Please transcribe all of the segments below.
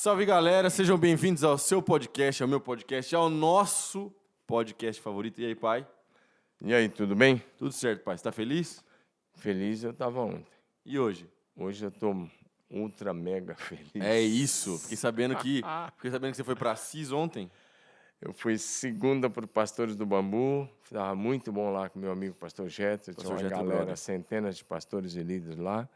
Salve, galera, sejam bem-vindos ao seu podcast, ao meu podcast, ao nosso podcast favorito. E aí, pai? E aí, tudo bem? Tudo certo, pai? Você tá feliz? Feliz eu estava ontem. E hoje? Hoje eu estou ultra mega feliz. É isso. Fiquei sabendo que você foi para Assis ontem. Eu fui segunda para o Pastores do Bambu, estava muito bom lá com meu amigo pastor Jetro, tinha uma galera, brother. centenas de pastores e líderes lá.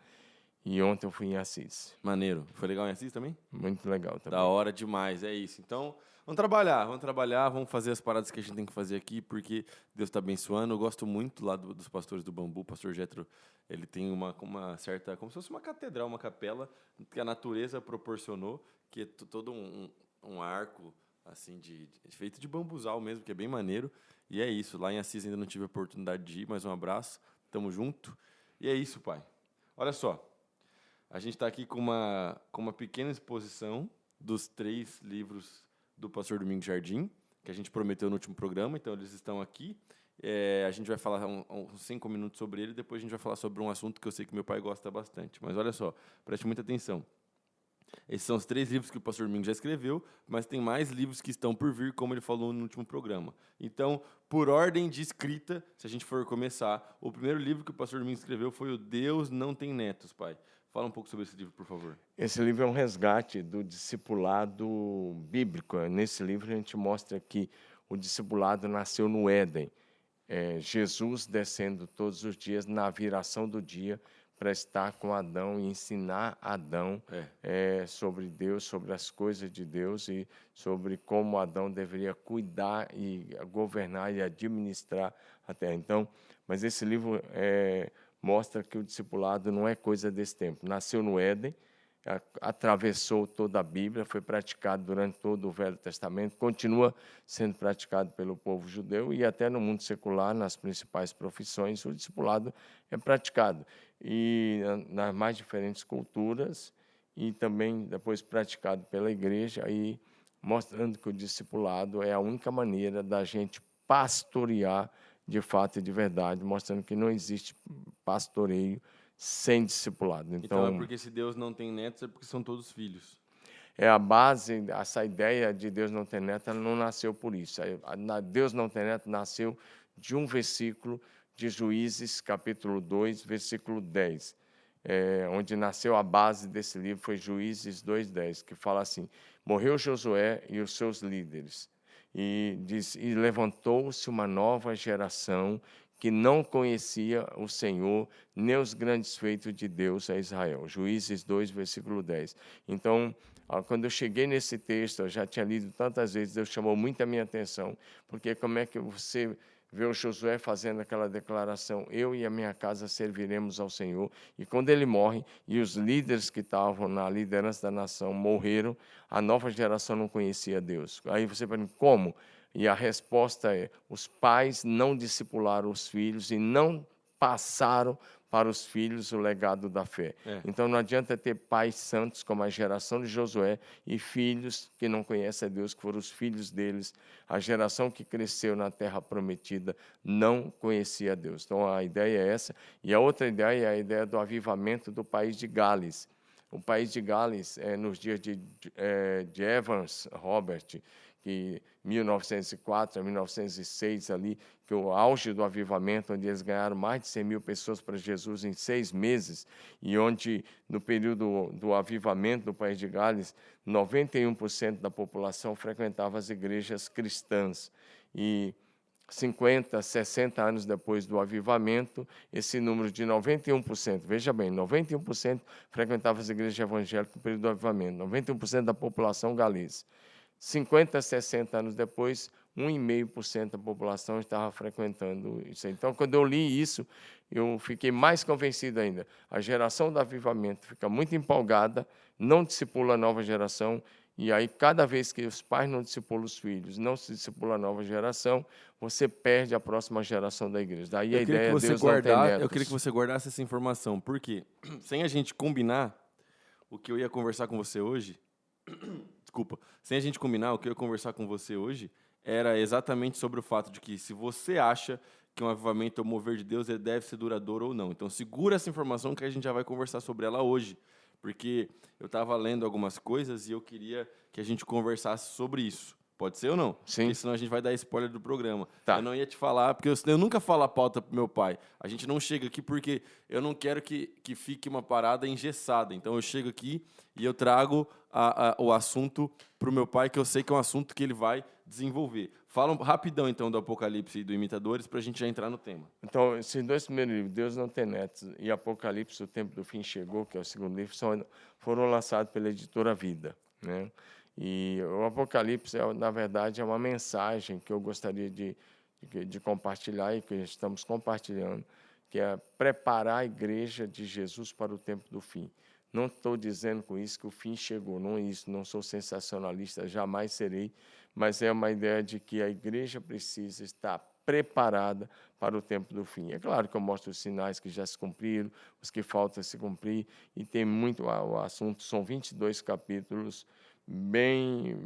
E ontem eu fui em Assis. Maneiro. Foi legal em Assis também? Muito legal também. Da hora demais, é isso. Então, vamos trabalhar, vamos fazer as paradas que a gente tem que fazer aqui, porque Deus está abençoando. Eu gosto muito lá dos Pastores do Bambu. O pastor Jetro, ele tem uma certa, como se fosse uma catedral, uma capela, que a natureza proporcionou, que é todo um arco, assim, feito de bambuzal mesmo, que é bem maneiro. E é isso. Lá em Assis ainda não tive a oportunidade de ir, mas um abraço. Tamo junto. E é isso, pai. Olha só. A gente está aqui com uma pequena exposição dos 3 livros do pastor Domingos Jardim, que a gente prometeu no último programa, então eles estão aqui. A gente vai falar uns 5 minutos sobre ele, depois a gente vai falar sobre um assunto que eu sei que meu pai gosta bastante. Mas olha só, preste muita atenção. Esses são os 3 livros que o pastor Domingos já escreveu, mas tem mais livros que estão por vir, como ele falou no último programa. Então, por ordem de escrita, se a gente for começar, o primeiro livro que o pastor Domingos escreveu foi o Deus Não Tem Netos, pai. Fala um pouco sobre esse livro, por favor. Esse livro é um resgate do discipulado bíblico. Nesse livro a gente mostra que o discipulado nasceu no Éden. Jesus descendo todos os dias na viração do dia para estar com Adão e ensinar Adão sobre Deus, sobre as coisas de Deus e sobre como Adão deveria cuidar e governar e administrar a terra. Então, mas esse livro mostra que o discipulado não é coisa desse tempo. Nasceu no Éden, atravessou toda a Bíblia, foi praticado durante todo o Velho Testamento, continua sendo praticado pelo povo judeu e até no mundo secular, nas principais profissões, o discipulado é praticado. E nas mais diferentes culturas e também depois praticado pela igreja, e mostrando que o discipulado é a única maneira da gente pastorear de fato e de verdade, mostrando que não existe pastoreio sem discipulado. Então é porque se Deus não tem netos, é porque são todos filhos. É a base, essa ideia de Deus não ter neto, ela não nasceu por isso. Deus não ter neto nasceu de um versículo de Juízes, capítulo 2, versículo 10. Onde nasceu a base desse livro, foi Juízes 2:10, que fala assim: morreu Josué e os seus líderes, e levantou-se uma nova geração que não conhecia o Senhor, nem os grandes feitos de Deus a Israel. Juízes 2, versículo 10. Então, quando eu cheguei nesse texto, eu já tinha lido tantas vezes, Deus chamou muito a minha atenção, porque como é que você vê o Josué fazendo aquela declaração: eu e a minha casa serviremos ao Senhor, e quando ele morre, e os líderes que estavam na liderança da nação morreram, a nova geração não conhecia Deus. Aí você pergunta, como? E a resposta é: os pais não discipularam os filhos e não passaram para os filhos o legado da fé. Então não adianta ter pais santos como a geração de Josué e filhos que não conhecem a Deus, que foram os filhos deles. A geração que cresceu na terra prometida não conhecia a Deus. Então a ideia é essa. E a outra ideia é a ideia do avivamento do país de Gales. O país de Gales, nos dias de Evans Robert, que 1904 a 1906 ali, que o auge do avivamento, onde eles ganharam mais de 100 mil pessoas para Jesus em 6 meses, e onde no período do avivamento do país de Gales, 91% da população frequentava as igrejas cristãs. E 50, 60 anos depois do avivamento, esse número de 91%, veja bem, 91% frequentava as igrejas evangélicas no período do avivamento, 91% da população galesa. 50, 60 anos depois, 1,5% da população estava frequentando isso. Então, quando eu li isso, eu fiquei mais convencido ainda. A geração do avivamento fica muito empolgada, não discipula a nova geração, e aí, cada vez que os pais não discipulam os filhos, não se discipula a nova geração, você perde a próxima geração da igreja. Daí a ideia é Deus não ter netos. Eu queria que você guardasse essa informação, porque sem a gente combinar o que eu ia conversar com você hoje... Desculpa. Sem a gente combinar, o que eu ia conversar com você hoje era exatamente sobre o fato de que se você acha que um avivamento é o mover de Deus, ele deve ser duradouro ou não. Então, segura essa informação que a gente já vai conversar sobre ela hoje. porque eu estava lendo algumas coisas e eu queria que a gente conversasse sobre isso. Pode ser ou não? Sim. Porque senão a gente vai dar spoiler do programa. Tá. Eu não ia te falar, porque eu nunca falo a pauta pro meu pai. A gente não chega aqui porque eu não quero que fique uma parada engessada. Então eu chego aqui e eu trago o assunto pro meu pai, que eu sei que é um assunto que ele vai desenvolver. Fala rapidão, então, do Apocalipse e do Imitadores, para a gente já entrar no tema. Então, esses dois primeiros livros, Deus Não Tem Neto e Apocalipse, O Tempo do Fim Chegou, que é o segundo livro, foram lançados pela editora Vida, né? E o Apocalipse, na verdade, é uma mensagem que eu gostaria de compartilhar e que estamos compartilhando, que é preparar a igreja de Jesus para o tempo do fim. Não estou dizendo com isso que o fim chegou, não é isso, não sou sensacionalista, jamais serei, mas é uma ideia de que a igreja precisa estar preparada para o tempo do fim. É claro que eu mostro os sinais que já se cumpriram, os que faltam se cumprir, e tem muito o assunto, são 22 capítulos bem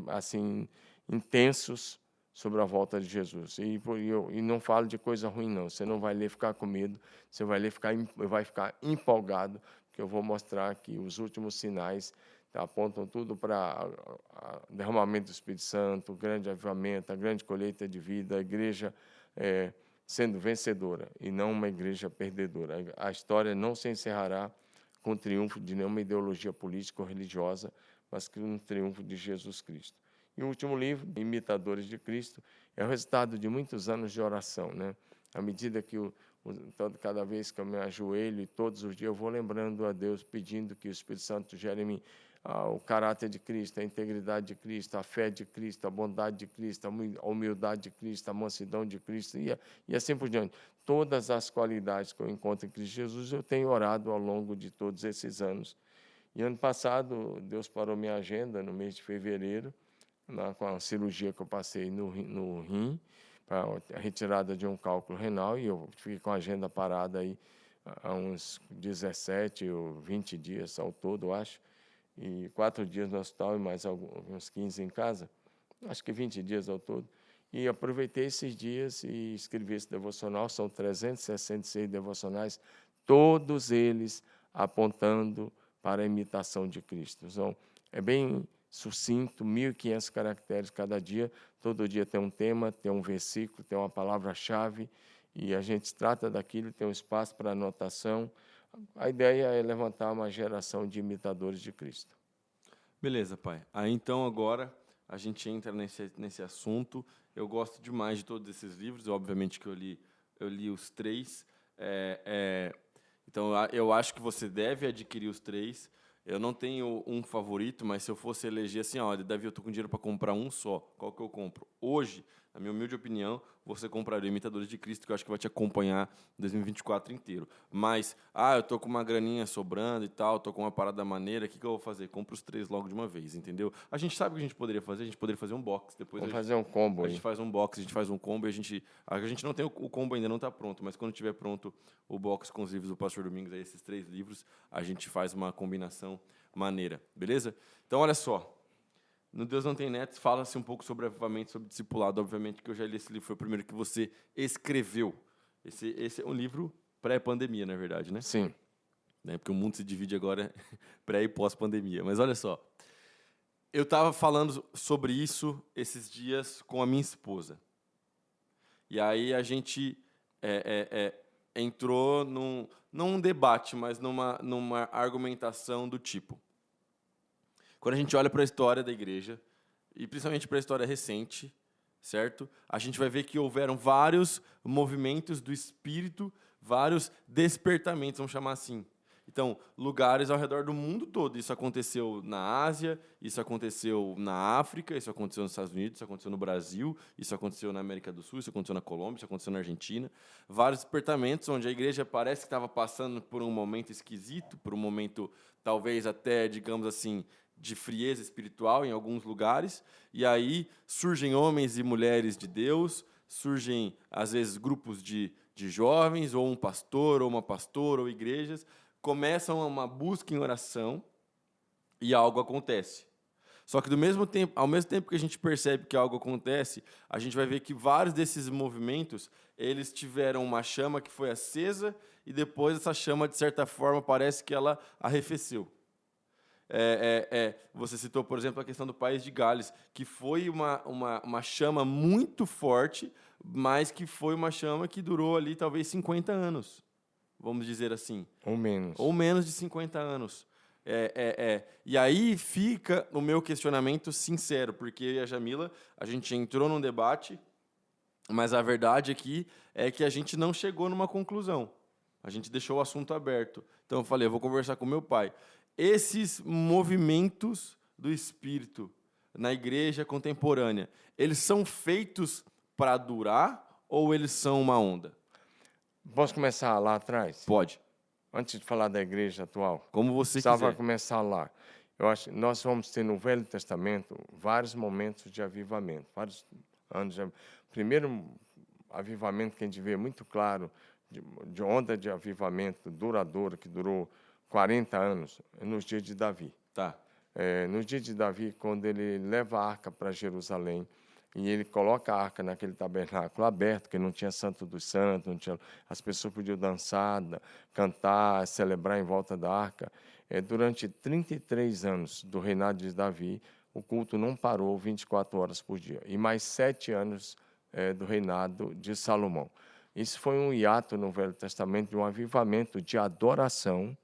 assim intensos sobre a volta de Jesus. E não falo de coisa ruim, não. Você não vai ler ficar com medo, você vai ler vai ficar empolgado, porque eu vou mostrar que os últimos sinais apontam tudo para derramamento do Espírito Santo, o grande avivamento, a grande colheita de vida, a igreja sendo vencedora e não uma igreja perdedora. A história não se encerrará com o triunfo de nenhuma ideologia política ou religiosa, mas com o triunfo de Jesus Cristo. E o último livro, Imitadores de Cristo, é o resultado de muitos anos de oração, né? À medida que cada vez que eu me ajoelho e todos os dias eu vou lembrando a Deus, pedindo que o Espírito Santo gere em mim o caráter de Cristo, a integridade de Cristo, a fé de Cristo, a bondade de Cristo, a humildade de Cristo, a mansidão de Cristo e assim por diante. Todas as qualidades que eu encontro em Cristo Jesus, eu tenho orado ao longo de todos esses anos. E ano passado, Deus parou minha agenda no mês de fevereiro, com a cirurgia que eu passei no rim, para a retirada de um cálculo renal, e eu fiquei com a agenda parada aí há uns 17 ou 20 dias ao todo, eu acho, e 4 dias no hospital e mais uns 15 em casa, acho que 20 dias ao todo. E aproveitei esses dias e escrevi esse devocional, são 366 devocionais, todos eles apontando para a imitação de Cristo. Então, é bem sucinto, 1.500 caracteres cada dia, todo dia tem um tema, tem um versículo, tem uma palavra-chave, e a gente trata daquilo, tem um espaço para anotação. A ideia é levantar uma geração de imitadores de Cristo. Beleza, pai. Aí, então, agora a gente entra nesse assunto. Eu gosto demais de todos esses livros, obviamente que eu li os 3. Então, eu acho que você deve adquirir os 3. Eu não tenho um favorito, mas se eu fosse eleger assim, olha, Davi, eu estou com dinheiro para comprar um só, qual que eu compro? Hoje, na minha humilde opinião, você compraria Imitadores de Cristo, que eu acho que vai te acompanhar 2024 inteiro. Mas, eu estou com uma graninha sobrando e tal, estou com uma parada maneira, o que eu vou fazer? Compro os 3 logo de uma vez, entendeu? A gente sabe o que a gente poderia fazer, um box. Depois Vamos fazer um combo a aí. gente faz um box, a gente faz um combo, e a gente não tem o combo ainda, não está pronto, mas quando tiver pronto o box com os livros do Pastor Domingos, aí, esses 3 livros, a gente faz uma combinação maneira, beleza? Então, olha só, no Deus Não Tem Neto, fala-se um pouco sobre avivamento, sobre discipulado. Obviamente que eu já li esse livro, foi o primeiro que você escreveu. Esse é um livro pré-pandemia, na verdade, né? Sim. Porque o mundo se divide agora pré e pós-pandemia. Mas olha só, eu estava falando sobre isso esses dias com a minha esposa. E aí a gente entrou num debate, mas numa argumentação do tipo: quando a gente olha para a história da igreja, e principalmente para a história recente, certo? A gente vai ver que houveram vários movimentos do Espírito, vários despertamentos, vamos chamar assim. Então, lugares ao redor do mundo todo. Isso aconteceu na Ásia, isso aconteceu na África, isso aconteceu nos Estados Unidos, isso aconteceu no Brasil, isso aconteceu na América do Sul, isso aconteceu na Colômbia, isso aconteceu na Argentina. Vários despertamentos onde a igreja parece que estava passando por um momento esquisito, por um momento, talvez até, digamos assim, de frieza espiritual em alguns lugares. E aí surgem homens e mulheres de Deus, surgem, às vezes, grupos de jovens, ou um pastor, ou uma pastora, ou igrejas, começam uma busca em oração e algo acontece. Só que ao mesmo tempo que a gente percebe que algo acontece, a gente vai ver que vários desses movimentos, eles tiveram uma chama que foi acesa e depois essa chama, de certa forma, parece que ela arrefeceu. Você citou, por exemplo, a questão do País de Gales, que foi uma chama muito forte, mas que foi uma chama que durou ali talvez 50 anos, vamos dizer assim. Ou menos. Ou menos de 50 anos. E aí fica o meu questionamento sincero, porque eu e a Jamila, a gente entrou num debate, mas a verdade aqui é que a gente não chegou numa conclusão. A gente deixou o assunto aberto. Então eu falei, eu vou conversar com meu pai. Esses movimentos do Espírito na igreja contemporânea, eles são feitos para durar ou eles são uma onda? Posso começar lá atrás? Pode. Antes de falar da igreja atual. Como você Precisava quiser. começar lá. Eu acho que nós vamos ter no Velho Testamento vários momentos de avivamento, vários anos de primeiro avivamento que a gente vê muito claro, de onda de avivamento duradoura, que durou 40 anos, nos dias de Davi. Tá. No dia de Davi, quando ele leva a arca para Jerusalém, e ele coloca a arca naquele tabernáculo aberto, que não tinha Santo dos Santos, não tinha, as pessoas podiam dançar, cantar, celebrar em volta da arca. Durante 33 anos do reinado de Davi, o culto não parou 24 horas por dia. E mais 7 anos do reinado de Salomão. Isso foi um hiato no Velho Testamento de um avivamento de adoração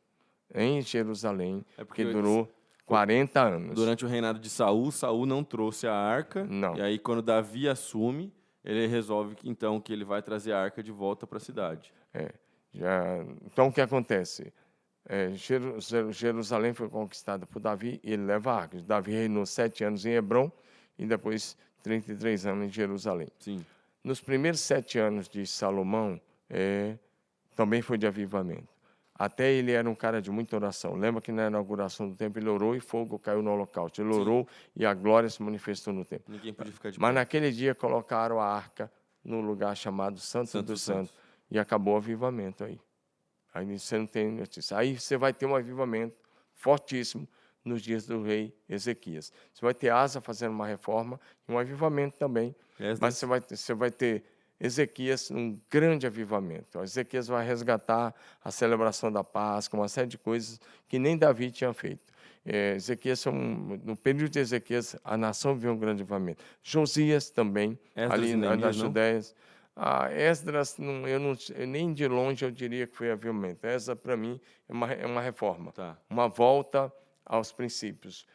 em Jerusalém, que durou 40 anos. Durante o reinado de Saul, Saul não trouxe a arca. Não. E aí, quando Davi assume, ele resolve que ele vai trazer a arca de volta para a cidade. Então, o que acontece? Jerusalém foi conquistada por Davi e ele leva a arca. Davi reinou 7 anos em Hebrom e depois 33 anos em Jerusalém. Sim. Nos primeiros 7 anos de Salomão, também foi de avivamento. Até ele era um cara de muita oração. Lembra que na inauguração do templo ele orou e fogo caiu no holocausto. Ele orou e a glória se manifestou no templo. Ninguém podia ficar de pé. Mas naquele dia colocaram a arca no lugar chamado Santo dos Santos. E acabou o avivamento aí. Aí você não tem notícia. Aí você vai ter um avivamento fortíssimo nos dias do rei Ezequias. Você vai ter Asa fazendo uma reforma e um avivamento também. Mas você vai ter Ezequias, um grande avivamento. Ezequias vai resgatar a celebração da Páscoa, uma série de coisas que nem Davi tinha feito. No período de Ezequias, a nação viu um grande avivamento. Josias também, ali nas Judéias. Esdras, nem de longe eu diria que foi avivamento. Essa, para mim, é uma reforma, uma volta aos princípios.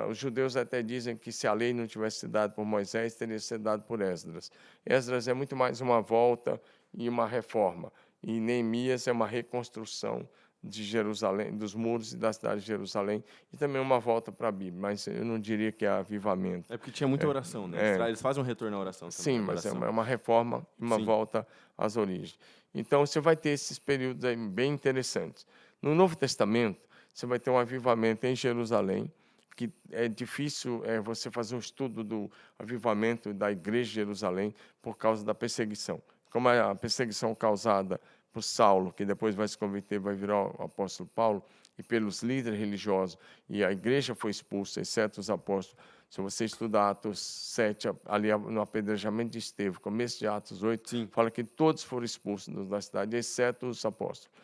Os judeus até dizem que se a lei não tivesse sido dada por Moisés, teria sido dada por Esdras. Esdras é muito mais uma volta e uma reforma. E Neemias é uma reconstrução de Jerusalém, dos muros e da cidade de Jerusalém, e também uma volta para a Bíblia, mas eu não diria que é avivamento. É porque tinha muita oração, né? Eles fazem um retorno à oração também. Sim, mas é uma reforma e uma volta às origens. Então, você vai ter esses períodos aí bem interessantes. No Novo Testamento, você vai ter um avivamento em Jerusalém, que é difícil você fazer um estudo do avivamento da igreja de Jerusalém por causa da perseguição. Como a perseguição causada por Saulo, que depois vai se converter, vai virar o apóstolo Paulo, e pelos líderes religiosos, e a igreja foi expulsa, exceto os apóstolos. Se você estudar Atos 7, ali no apedrejamento de Estevão, começo de Atos 8, fala que todos foram expulsos da cidade, exceto os apóstolos.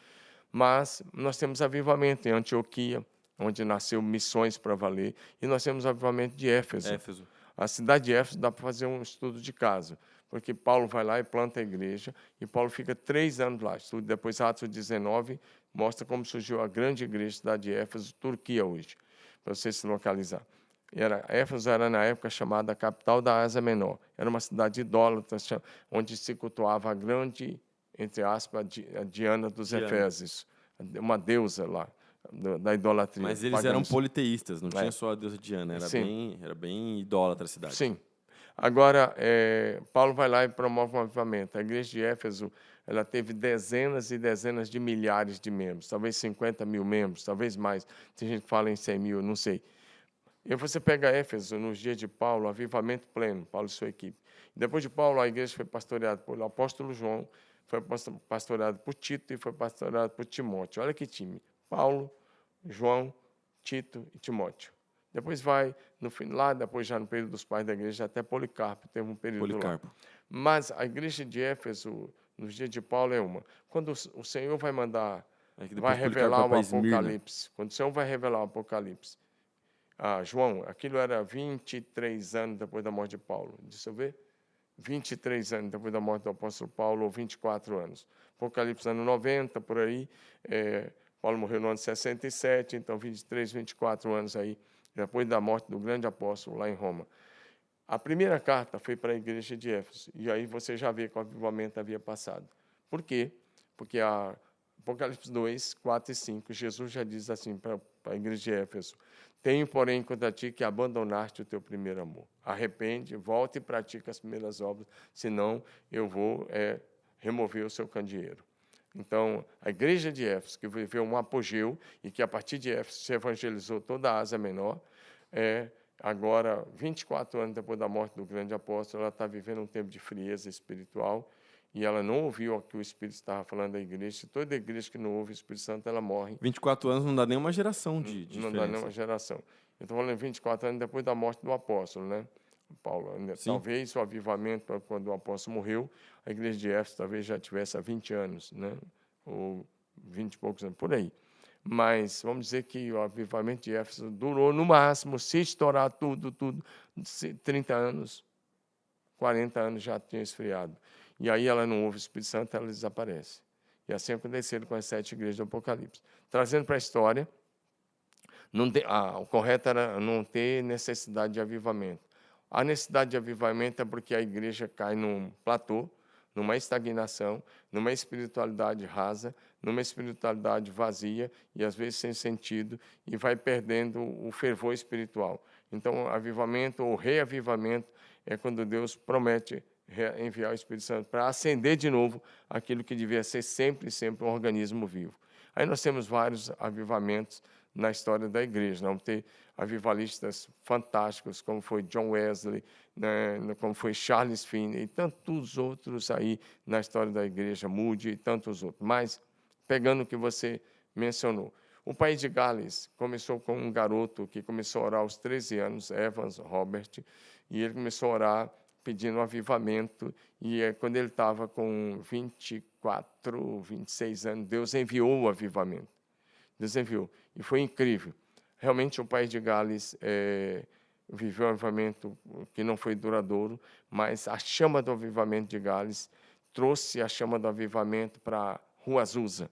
Mas nós temos avivamento em Antioquia, onde nasceu missões para valer, e nós temos avivamento de Éfeso. A cidade de Éfeso dá para fazer um estudo de caso, porque Paulo vai lá e planta a igreja, e Paulo fica 3 anos lá. Depois, Atos 19, mostra como surgiu a grande igreja, cidade de Éfeso, Turquia hoje, para você se localizar. Éfeso era, na época, chamada a capital da Ásia Menor. Era uma cidade idólatra, onde se cultuava a grande, entre aspas, a Diana dos Efésios, uma deusa lá, da idolatria. Mas eles eram politeístas, não tinha só a deusa Diana, era bem idólatra a cidade. Sim. Agora, Paulo vai lá e promove um avivamento. A igreja de Éfeso, ela teve dezenas e dezenas de milhares de membros, talvez 50 mil membros, talvez mais. Tem gente que fala em 100 mil, não sei. E você pega Éfeso, nos dias de Paulo, avivamento pleno, Paulo e sua equipe. Depois de Paulo, a igreja foi pastoreada pelo apóstolo João, foi pastoreada por Tito e foi pastoreada por Timóteo. Olha que time. Paulo, João, Tito e Timóteo. Depois vai, no fim, lá depois já no período dos pais da igreja, até Policarpo teve um período lá. Policarpo. Mas a igreja de Éfeso, nos dias de Paulo, é uma. Quando o Senhor vai mandar, É que vai depois Policarpo revelar vai o para Esmirna. Apocalipse, quando o Senhor vai revelar o Apocalipse, João, aquilo era 23 anos depois da morte de Paulo. Deixa eu ver. 23 anos depois da morte do apóstolo Paulo, ou 24 anos. Apocalipse, ano 90, por aí. Paulo morreu no ano 67, então 23, 24 anos aí, depois da morte do grande apóstolo lá em Roma. A primeira carta foi para a igreja de Éfeso, e aí você já vê que o avivamento havia passado. Por quê? Porque Apocalipse 2, 4 e 5, Jesus já diz assim para a igreja de Éfeso: tenho, porém, contra ti que abandonaste o teu primeiro amor. Arrepende, volta e pratica as primeiras obras, senão eu vou remover o seu candeeiro. Então, a igreja de Éfeso, que viveu um apogeu e que a partir de Éfeso se evangelizou toda a Ásia Menor, agora, 24 anos depois da morte do grande apóstolo, ela está vivendo um tempo de frieza espiritual e ela não ouviu o que o Espírito estava falando da igreja. Se toda igreja que não ouve o Espírito Santo, ela morre. 24 anos não dá nenhuma geração de Não diferença. dá nenhuma geração. Eu estou falando 24 anos depois da morte do apóstolo, né? Paulo. Sim. Talvez o avivamento, quando o apóstolo morreu, a igreja de Éfeso talvez já tivesse há 20 anos, né? Ou 20 e poucos anos, por aí. Mas vamos dizer que o avivamento de Éfeso durou, no máximo, se estourar tudo, 30 anos, 40 anos já tinha esfriado. E aí ela não ouve o Espírito Santo, ela desaparece. E assim aconteceu com as 7 igrejas do Apocalipse. Trazendo para a história, o correto era não ter necessidade de avivamento. A necessidade de avivamento é porque a igreja cai num platô, numa estagnação, numa espiritualidade rasa, numa espiritualidade vazia e às vezes sem sentido, e vai perdendo o fervor espiritual. Então, avivamento ou reavivamento é quando Deus promete enviar o Espírito Santo para acender de novo aquilo que devia ser sempre um organismo vivo. Aí nós temos vários avivamentos na história da igreja. Vamos ter avivalistas fantásticos, como foi John Wesley, né, como foi Charles Finney, e tantos outros aí na história da igreja, Moody e tantos outros. Mas, pegando o que você mencionou, o país de Gales começou com um garoto que começou a orar aos 13 anos, Evans Robert, e ele começou a orar pedindo um avivamento, e quando ele estava com 24, 26 anos, Deus enviou o avivamento. Deus enviou. E foi incrível. Realmente, o país de Gales viveu um avivamento que não foi duradouro, mas a chama do avivamento de Gales trouxe a chama do avivamento para a Rua Azusa.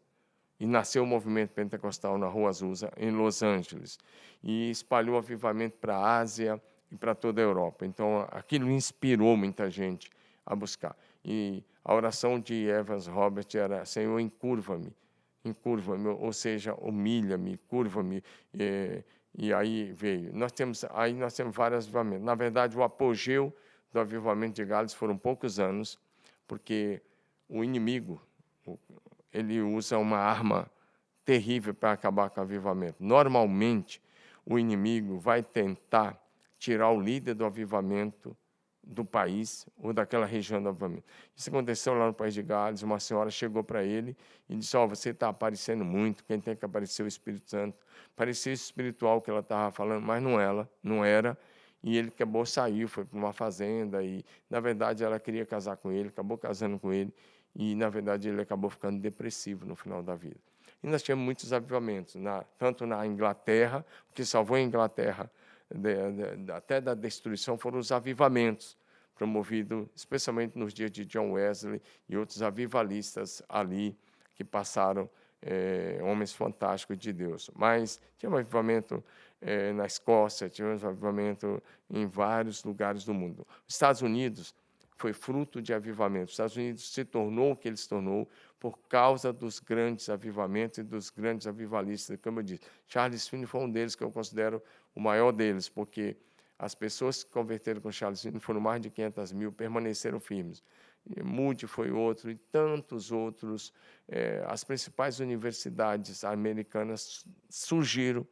E nasceu o movimento pentecostal na Rua Azusa, em Los Angeles. E espalhou o avivamento para a Ásia e para toda a Europa. Então, aquilo inspirou muita gente a buscar. E a oração de Evans Robert era: Senhor, encurva-me, ou seja, humilha-me, curva-me, e aí veio. Nós temos vários avivamentos. Na verdade, o apogeu do avivamento de Gales foram poucos anos, porque o inimigo, ele usa uma arma terrível para acabar com o avivamento. Normalmente, o inimigo vai tentar tirar o líder do avivamento do país ou daquela região do avivamento. Isso aconteceu lá no país de Gales. Uma senhora chegou para ele e disse: você está aparecendo muito, quem tem que aparecer é o Espírito Santo. Parecia espiritual que ela estava falando, mas não era. E ele acabou, saiu, foi para uma fazenda e, na verdade, ela queria casar com ele, acabou casando com ele e, na verdade, ele acabou ficando depressivo no final da vida. E nós tínhamos muitos avivamentos, tanto na Inglaterra, o que salvou a Inglaterra até da destruição foram os avivamentos, promovidos especialmente nos dias de John Wesley e outros avivalistas ali que passaram, homens fantásticos de Deus. Mas tinha um avivamento na Escócia, tinha um avivamento em vários lugares do mundo. Os Estados Unidos foi fruto de avivamento. Os Estados Unidos se tornou o que ele se tornou por causa dos grandes avivamentos e dos grandes avivalistas, como eu disse. Charles Finney foi um deles que eu considero o maior deles, porque as pessoas que se converteram com Charles Finney foram mais de 500 mil, permaneceram firmes. Moody foi outro, e tantos outros. As principais universidades americanas surgiram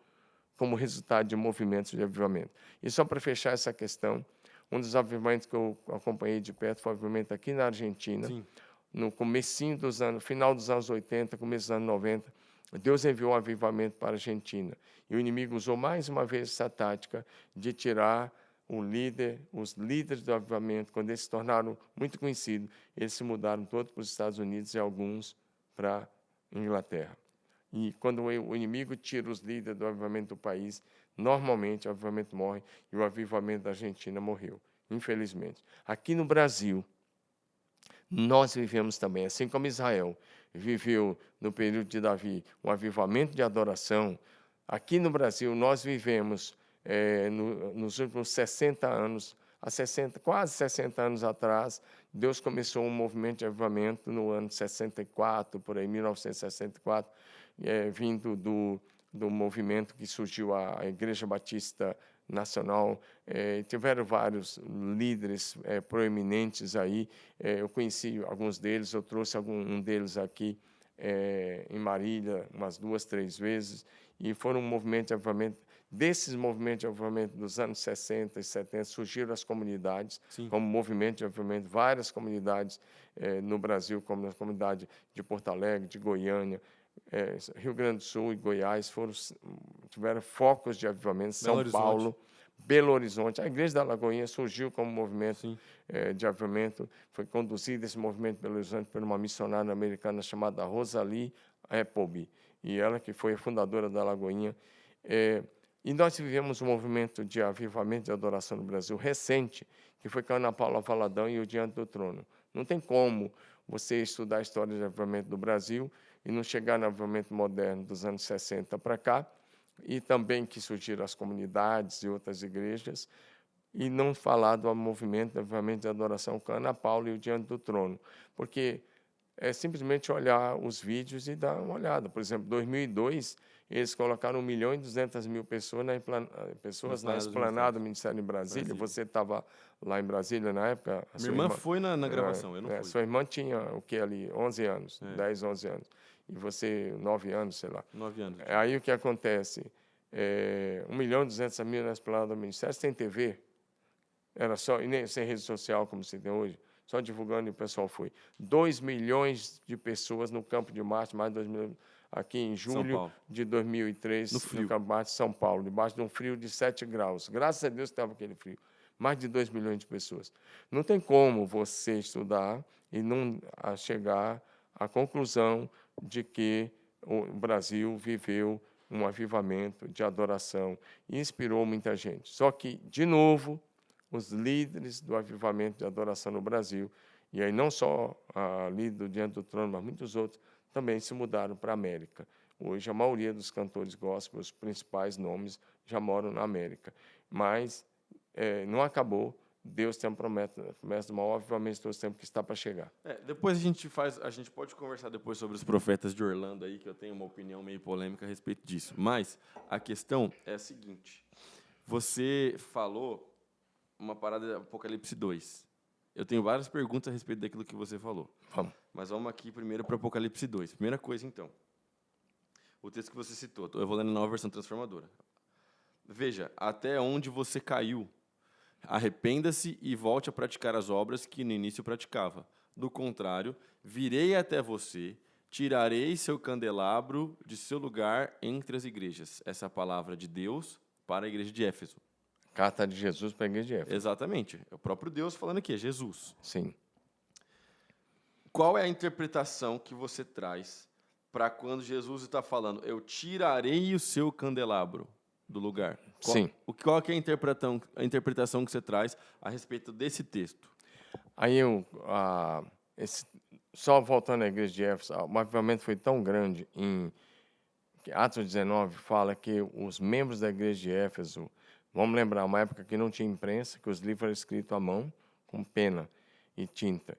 como resultado de movimentos de avivamento. E só para fechar essa questão, um dos avivamentos que eu acompanhei de perto foi o avivamento aqui na Argentina. Sim. No final dos anos 80, começo dos anos 90, Deus enviou um avivamento para a Argentina. E o inimigo usou mais uma vez essa tática de tirar os líderes do avivamento. Quando eles se tornaram muito conhecidos, eles se mudaram todos para os Estados Unidos e alguns para a Inglaterra. E quando o inimigo tira os líderes do avivamento do país, normalmente o avivamento morre, e o avivamento da Argentina morreu, infelizmente. Aqui no Brasil, nós vivemos também, assim como Israel viveu no período de Davi um avivamento de adoração. Aqui no Brasil, nós vivemos nos últimos 60 anos, quase 60 anos atrás, Deus começou um movimento de avivamento no ano 64, por aí, 1964, vindo do movimento que surgiu a Igreja Batista Nacional. Tiveram vários líderes proeminentes aí. Eu conheci alguns deles, eu trouxe um deles aqui em Marília umas 2, 3 vezes, e foram um movimento de avivamento. Desses movimentos de avivamento dos anos 60 e 70 surgiram as comunidades, Sim. como movimento de avivamento, várias comunidades no Brasil, como na comunidade de Porto Alegre, de Goiânia, Rio Grande do Sul e Goiás tiveram focos de avivamento. São Paulo, Belo Horizonte. A Igreja da Lagoinha surgiu como movimento de avivamento. Foi conduzido esse movimento Belo Horizonte por uma missionária americana chamada Rosalie Appleby, e ela que foi a fundadora da Lagoinha. E nós vivemos um movimento de avivamento de adoração no Brasil recente, que foi com a Ana Paula Valadão e o Diante do Trono. Não tem como você estudar a história de avivamento do Brasil e não chegar no avivamento moderno dos anos 60 para cá, e também que surgiram as comunidades e outras igrejas, e não falar do movimento de avivamento de adoração com a Ana Paula e o Diante do Trono. Porque é simplesmente olhar os vídeos e dar uma olhada. Por exemplo, em 2002, eles colocaram 1.200.000 pessoas na esplanada do Ministério em Brasília. Você estava lá em Brasília na época? Minha irmã foi na gravação, eu não fui. Sua irmã tinha o que ali? 11 anos, 10, 11 anos. E você, 9 anos, sei lá. 9 anos. Aí o que acontece? 1.200.000 na esplanada do Ministério, sem TV, era só, e nem sem rede social como se tem hoje, só divulgando e o pessoal foi. 2 milhões de pessoas no Campo de Marte, mais de 2 milhões, aqui em julho de 2003, no Campo de Marte, São Paulo, debaixo de um frio de 7 graus. Graças a Deus estava aquele frio. Mais de 2 milhões de pessoas. Não tem como você estudar e não chegar à conclusão de que o Brasil viveu um avivamento de adoração e inspirou muita gente. Só que, de novo, os líderes do avivamento de adoração no Brasil, e aí não só a líder do Diante do Trono, mas muitos outros, também se mudaram para a América. Hoje, a maioria dos cantores gospel, os principais nomes, já moram na América. Mas não acabou. Deus tem uma promessa do maior avivamento de todos os tempos que está para chegar. Depois a gente pode conversar depois sobre os profetas de Orlando aí, que eu tenho uma opinião meio polêmica a respeito disso. Mas a questão é a seguinte: você falou uma parada de Apocalipse 2. Eu tenho várias perguntas a respeito daquilo que você falou. Vamos. Mas vamos aqui primeiro para Apocalipse 2. Primeira coisa, então. O texto que você citou. Eu vou ler na nova versão transformadora. Veja, até onde você caiu, arrependa-se e volte a praticar as obras que no início praticava. Do contrário, virei até você, tirarei seu candelabro de seu lugar entre as igrejas. Essa é a palavra de Deus para a igreja de Éfeso. Carta de Jesus para a igreja de Éfeso. Exatamente. É o próprio Deus falando aqui, é Jesus. Sim. Qual é a interpretação que você traz para quando Jesus está falando, eu tirarei o seu candelabro do lugar? Sim. Qual que é a interpretação que você traz a respeito desse texto? Aí só voltando à igreja de Éfeso, o avivamento foi tão grande que Atos 19 fala que os membros da igreja de Éfeso, vamos lembrar, uma época que não tinha imprensa, que os livros eram escritos à mão, com pena e tinta.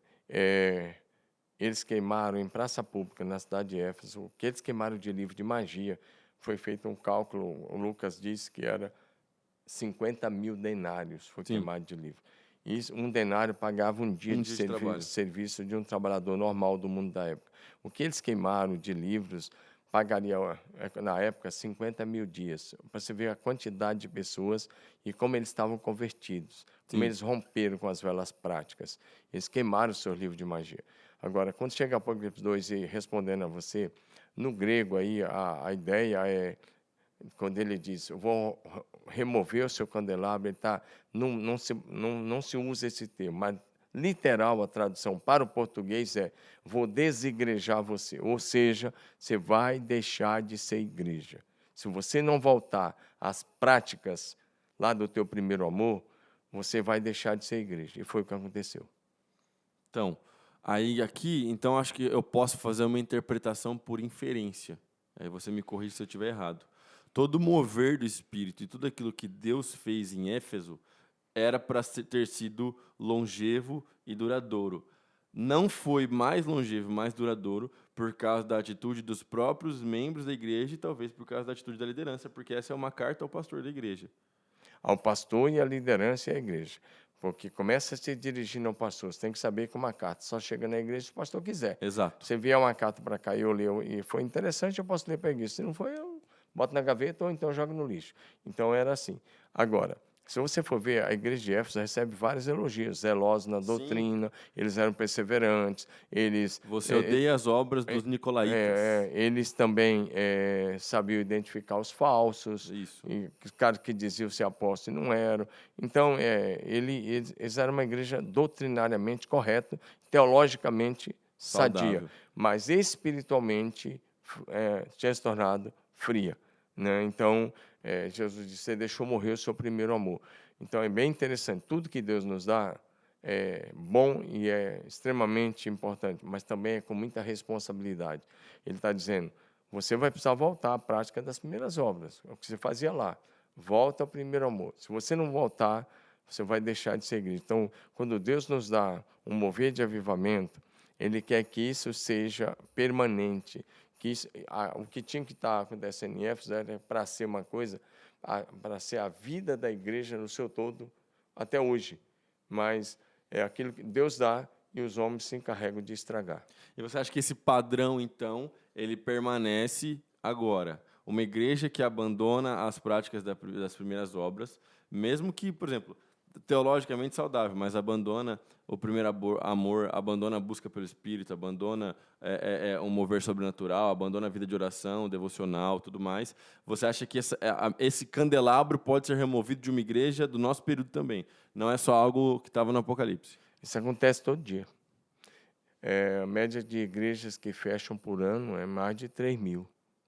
Eles queimaram em praça pública, na cidade de Éfeso, o que eles queimaram de livro de magia. Foi feito um cálculo, o Lucas disse que era 50.000 denários foi queimado de livro. Isso, um denário pagava um dia de serviço de um trabalhador normal do mundo da época. O que eles queimaram de livros pagaria, na época, 50.000 dias. Para você ver a quantidade de pessoas e como eles estavam convertidos, como eles romperam com as velas práticas. Eles queimaram os seus livros de magia. Agora, quando chega Apocalipse 2 e respondendo a você, no grego aí a ideia é, quando ele diz, eu vou remover o seu candelabro, ele tá, não se usa esse termo, mas literal a tradução para o português é, vou desigrejar você, ou seja, você vai deixar de ser igreja. Se você não voltar às práticas lá do teu primeiro amor, você vai deixar de ser igreja. E foi o que aconteceu. Então, aí aqui, então acho que eu posso fazer uma interpretação por inferência. Aí você me corrige se eu estiver errado. Todo mover do Espírito e tudo aquilo que Deus fez em Éfeso era para ter sido longevo e duradouro. Não foi mais longevo, mais duradouro, por causa da atitude dos próprios membros da igreja e talvez por causa da atitude da liderança, porque essa é uma carta ao pastor da igreja. Ao pastor e à liderança e à igreja. Porque começa a se dirigindo ao pastor. Você tem que saber que uma carta só chega na igreja se o pastor quiser. Exato. Você vier uma carta para cá e eu leio e foi interessante, eu posso ler para a igreja. Se não foi, eu boto na gaveta ou então jogo no lixo. Então era assim. Agora, se você for ver, a igreja de Éfeso recebe vários elogios, zelosos na doutrina, eles eram perseverantes, eles... Você odeia as obras dos nicolaítas. eles também sabiam identificar os falsos, Isso. e os caras que diziam ser apóstolo e não eram. Então, eles eram uma igreja doutrinariamente correta, teologicamente sadia, Saudável. mas espiritualmente tinha se tornado fria. Né? Então, Jesus disse, você deixou morrer o seu primeiro amor. Então, é bem interessante. Tudo que Deus nos dá é bom e é extremamente importante, mas também é com muita responsabilidade. Ele está dizendo, você vai precisar voltar à prática das primeiras obras, é o que você fazia lá. Volta ao primeiro amor. Se você não voltar, você vai deixar de ser igreja. Então, quando Deus nos dá um mover de avivamento, Ele quer que isso seja permanente, que isso, o que tinha que estar acontecendo em Éfeso era para ser uma coisa, para ser a vida da igreja no seu todo até hoje. Mas é aquilo que Deus dá e os homens se encarregam de estragar. E você acha que esse padrão, então, ele permanece agora? Uma igreja que abandona as práticas das primeiras obras, mesmo que, por exemplo, teologicamente saudável, mas abandona o primeiro amor, abandona a busca pelo Espírito, abandona um mover sobrenatural, abandona a vida de oração, devocional, tudo mais. Você acha que esse candelabro pode ser removido de uma igreja do nosso período também? Não é só algo que estava no Apocalipse. Isso acontece todo dia. A média de igrejas que fecham por ano é mais de 3.000.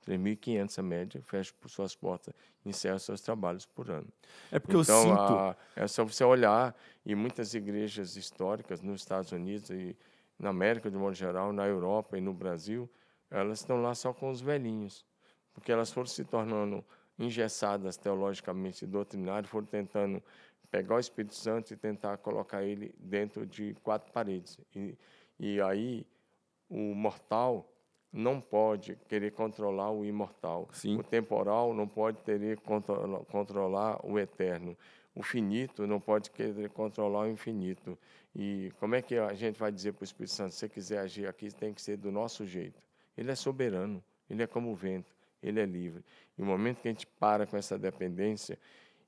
3.500 a média, fecha por suas portas e encerra seus trabalhos por ano. É porque eu sinto... é só você olhar, e muitas igrejas históricas nos Estados Unidos e na América, de modo geral, na Europa e no Brasil, elas estão lá só com os velhinhos, porque elas foram se tornando engessadas teologicamente e doutrinárias, foram tentando pegar o Espírito Santo e tentar colocar ele dentro de 4 paredes. E aí, o mortal não pode querer controlar o imortal. Sim. O temporal não pode querer controlar o eterno. O finito não pode querer controlar o infinito. E como é que a gente vai dizer para o Espírito Santo, se você quiser agir aqui, tem que ser do nosso jeito? Ele é soberano, ele é como o vento, ele é livre. E no momento que a gente para com essa dependência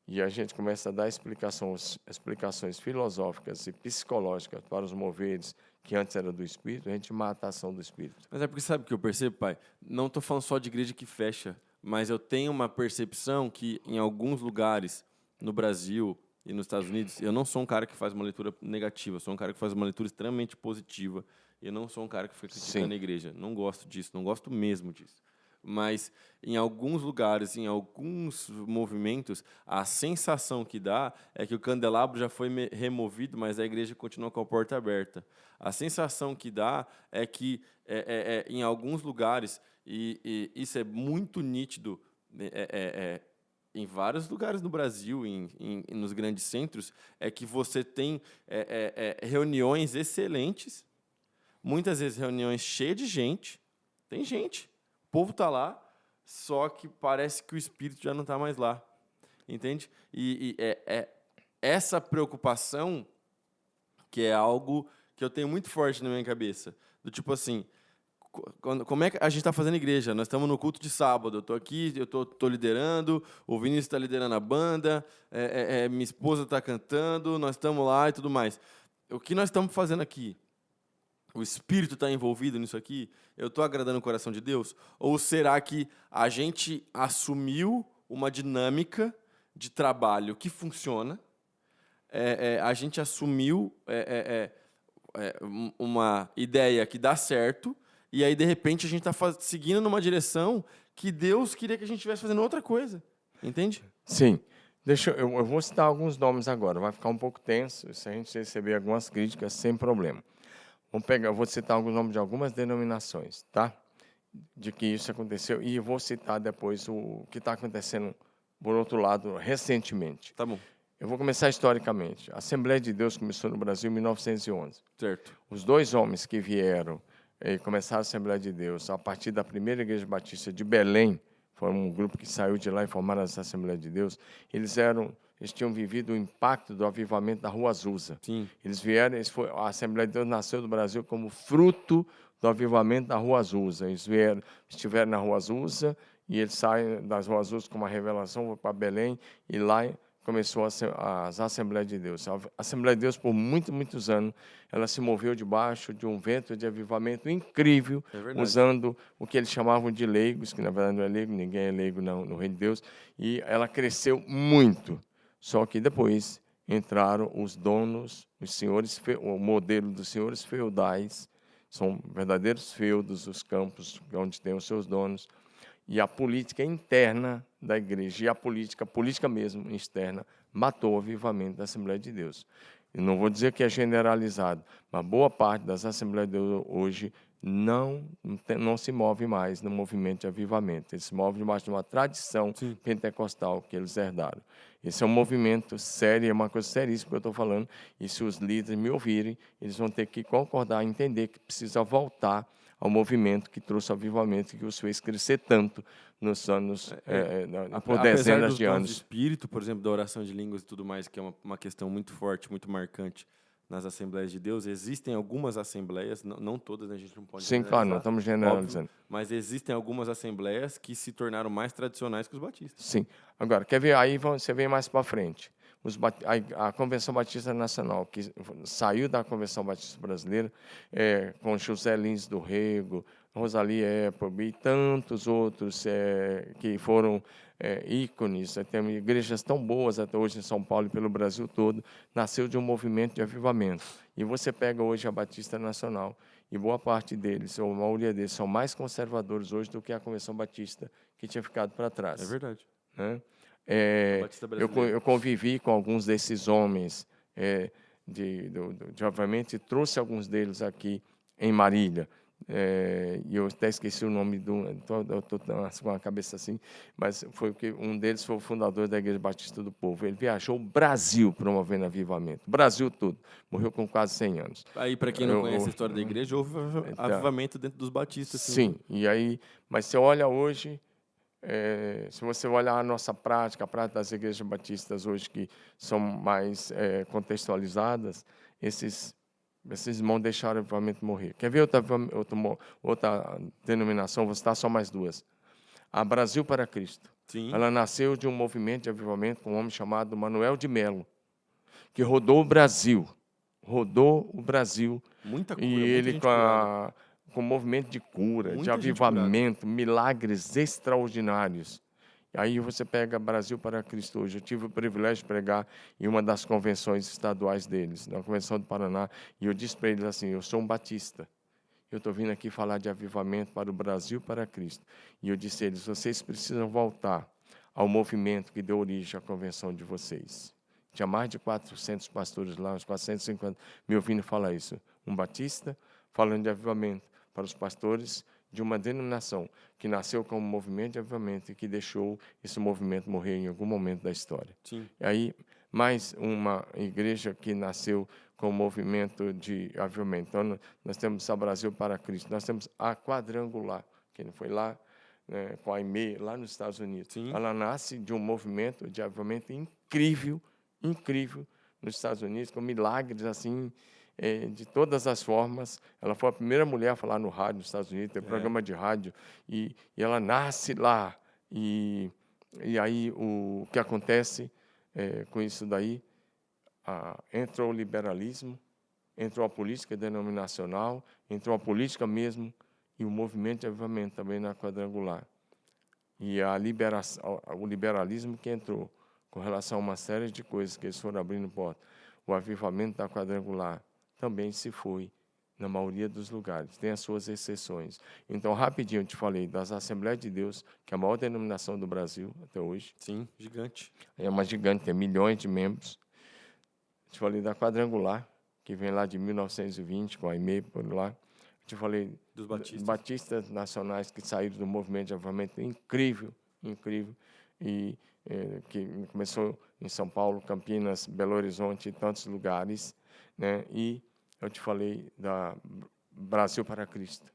e a gente começa a dar explicações filosóficas e psicológicas para os moveres que antes era do Espírito, a gente mata a ação do Espírito. Mas é porque sabe o que eu percebo, pai? Não estou falando só de igreja que fecha, mas eu tenho uma percepção que em alguns lugares, no Brasil e nos Estados Unidos, eu não sou um cara que faz uma leitura negativa, eu sou um cara que faz uma leitura extremamente positiva, e eu não sou um cara que fica criticando a igreja. Não gosto disso, não gosto mesmo disso. Mas em alguns lugares, em alguns movimentos, a sensação que dá é que o candelabro já foi removido, mas a igreja continua com a porta aberta. A sensação que dá é que em alguns lugares, e isso é muito nítido em vários lugares no Brasil, nos grandes centros, é que você tem reuniões excelentes, muitas vezes reuniões cheias de gente, tem gente. O povo está lá, só que parece que o espírito já não está mais lá, entende? E essa preocupação que é algo que eu tenho muito forte na minha cabeça, do tipo assim, como é que a gente está fazendo igreja? Nós estamos no culto de sábado, eu estou aqui, eu estou liderando, o Vinícius está liderando a banda, minha esposa está cantando, nós estamos lá e tudo mais. O que nós estamos fazendo aqui? o Espírito está envolvido nisso aqui? Eu estou agradando o coração de Deus? Ou será que a gente assumiu uma dinâmica de trabalho que funciona? A gente assumiu uma ideia que dá certo, e aí, de repente, a gente está seguindo numa direção que Deus queria que a gente estivesse fazendo outra coisa. Entende? Sim. Eu vou citar alguns nomes agora, vai ficar um pouco tenso se a gente receber algumas críticas, sem problema. Eu vou citar alguns nomes de algumas denominações, tá? De que isso aconteceu, e vou citar depois o que está acontecendo, por outro lado, recentemente. Tá bom. Eu vou começar historicamente. A Assembleia de Deus começou no Brasil em 1911. Certo. Os dois homens que vieram e começaram a Assembleia de Deus a partir da primeira Igreja Batista de Belém, foi um grupo que saiu de lá e formaram essa Assembleia de Deus, eles tinham vivido o impacto do avivamento da Rua Azusa. Sim. Eles vieram, a Assembleia de Deus nasceu do Brasil como fruto do avivamento da Rua Azusa. Eles estiveram na Rua Azusa e eles saem das Ruas Azusa com uma revelação, vão para Belém, e lá começou as Assembleias de Deus. A Assembleia de Deus, por muitos anos, ela se moveu debaixo de um vento de avivamento incrível, usando o que eles chamavam de leigos, que na verdade não é leigo, ninguém é leigo no Reino de Deus, e ela cresceu muito. Só que depois entraram os donos, os senhores, o modelo dos senhores feudais, são verdadeiros feudos, os campos onde tem os seus donos, e a política interna da igreja, e a política mesmo externa, matou o avivamento da Assembleia de Deus. Eu não vou dizer que é generalizado, mas boa parte das Assembleias de Deus hoje não se move mais no movimento de avivamento. Eles se movem debaixo de uma tradição pentecostal que eles herdaram. Esse é um movimento sério, é uma coisa seríssima que eu estou falando, e se os líderes me ouvirem, eles vão ter que concordar, entender que precisa voltar ao movimento que trouxe o avivamento, que os fez crescer tanto nos anos, por dezenas de anos. Apesar do espírito, por exemplo, da oração de línguas e tudo mais, que é uma questão muito forte, muito marcante nas Assembleias de Deus, existem algumas assembleias, não todas, né, a gente não pode generalizar. Sim, claro, não estamos generalizando. Óbvio, mas existem algumas assembleias que se tornaram mais tradicionais que os batistas. Sim. Agora, quer ver? Aí você vem mais para frente. A Convenção Batista Nacional, que saiu da Convenção Batista Brasileira, com José Lins do Rego, Rosalie Appleby e tantos outros que foram ícones, tem igrejas tão boas até hoje em São Paulo e pelo Brasil todo, nasceu de um movimento de avivamento. E você pega hoje a Batista Nacional, e boa parte deles, ou a maioria deles, são mais conservadores hoje do que a Convenção Batista, que tinha ficado para trás. É verdade. Né? Eu convivi com alguns desses homens, obviamente, trouxe alguns deles aqui em Marília. E eu até esqueci o nome eu estou com a cabeça assim, mas foi que um deles foi o fundador da Igreja Batista do Povo. Ele viajou o Brasil promovendo avivamento, o Brasil todo, morreu com quase 100 anos. Aí, para quem não conhece a história da igreja, houve avivamento dentro dos batistas. Sim, e aí, mas você olha hoje, se você olhar a nossa prática, a prática das igrejas batistas hoje, que são mais contextualizadas, esses irmãos deixaram o avivamento morrer. Quer ver outra denominação? Vou citar só mais duas. A Brasil para Cristo. Sim. Ela nasceu de um movimento de avivamento com um homem chamado Manuel de Melo, que rodou o Brasil. Muita cura, e ele com movimento de cura, de avivamento, milagres extraordinários. E aí você pega Brasil para Cristo hoje. Eu tive o privilégio de pregar em uma das convenções estaduais deles, na Convenção do Paraná, e eu disse para eles assim, eu sou um batista, eu estou vindo aqui falar de avivamento para o Brasil para Cristo. E eu disse a eles, vocês precisam voltar ao movimento que deu origem à convenção de vocês. Tinha mais de 400 pastores lá, uns 450 me ouvindo falar isso. Um batista falando de avivamento para os pastores de uma denominação que nasceu como movimento de avivamento e que deixou esse movimento morrer em algum momento da história. Sim. E aí, mais uma igreja que nasceu com movimento de avivamento. Então, nós temos a Brasil para Cristo, nós temos a Quadrangular, que foi lá, né, com a Aimee, lá nos Estados Unidos. Sim. Ela nasce de um movimento de avivamento incrível nos Estados Unidos, com milagres assim, de todas as formas. Ela foi a primeira mulher a falar no rádio nos Estados Unidos, tem programa de rádio, e ela nasce lá. E aí o que acontece com isso daí? Entra o liberalismo, entrou a política denominacional, entrou a política mesmo, e o movimento de avivamento também na quadrangular. E o liberalismo que entrou com relação a uma série de coisas que eles foram abrindo porta. O avivamento da quadrangular também se foi na maioria dos lugares. Tem as suas exceções. Então, rapidinho, eu te falei das Assembleias de Deus, que é a maior denominação do Brasil até hoje. Sim, gigante. É uma gigante, tem milhões de membros. Te falei da quadrangular, que vem lá de 1920, com a IME por lá. Te falei Dos batistas. batistas nacionais que saíram do movimento de avivamento incrível, incrível, e que começou em São Paulo, Campinas, Belo Horizonte e tantos lugares, né? E eu te falei da Brasil para Cristo,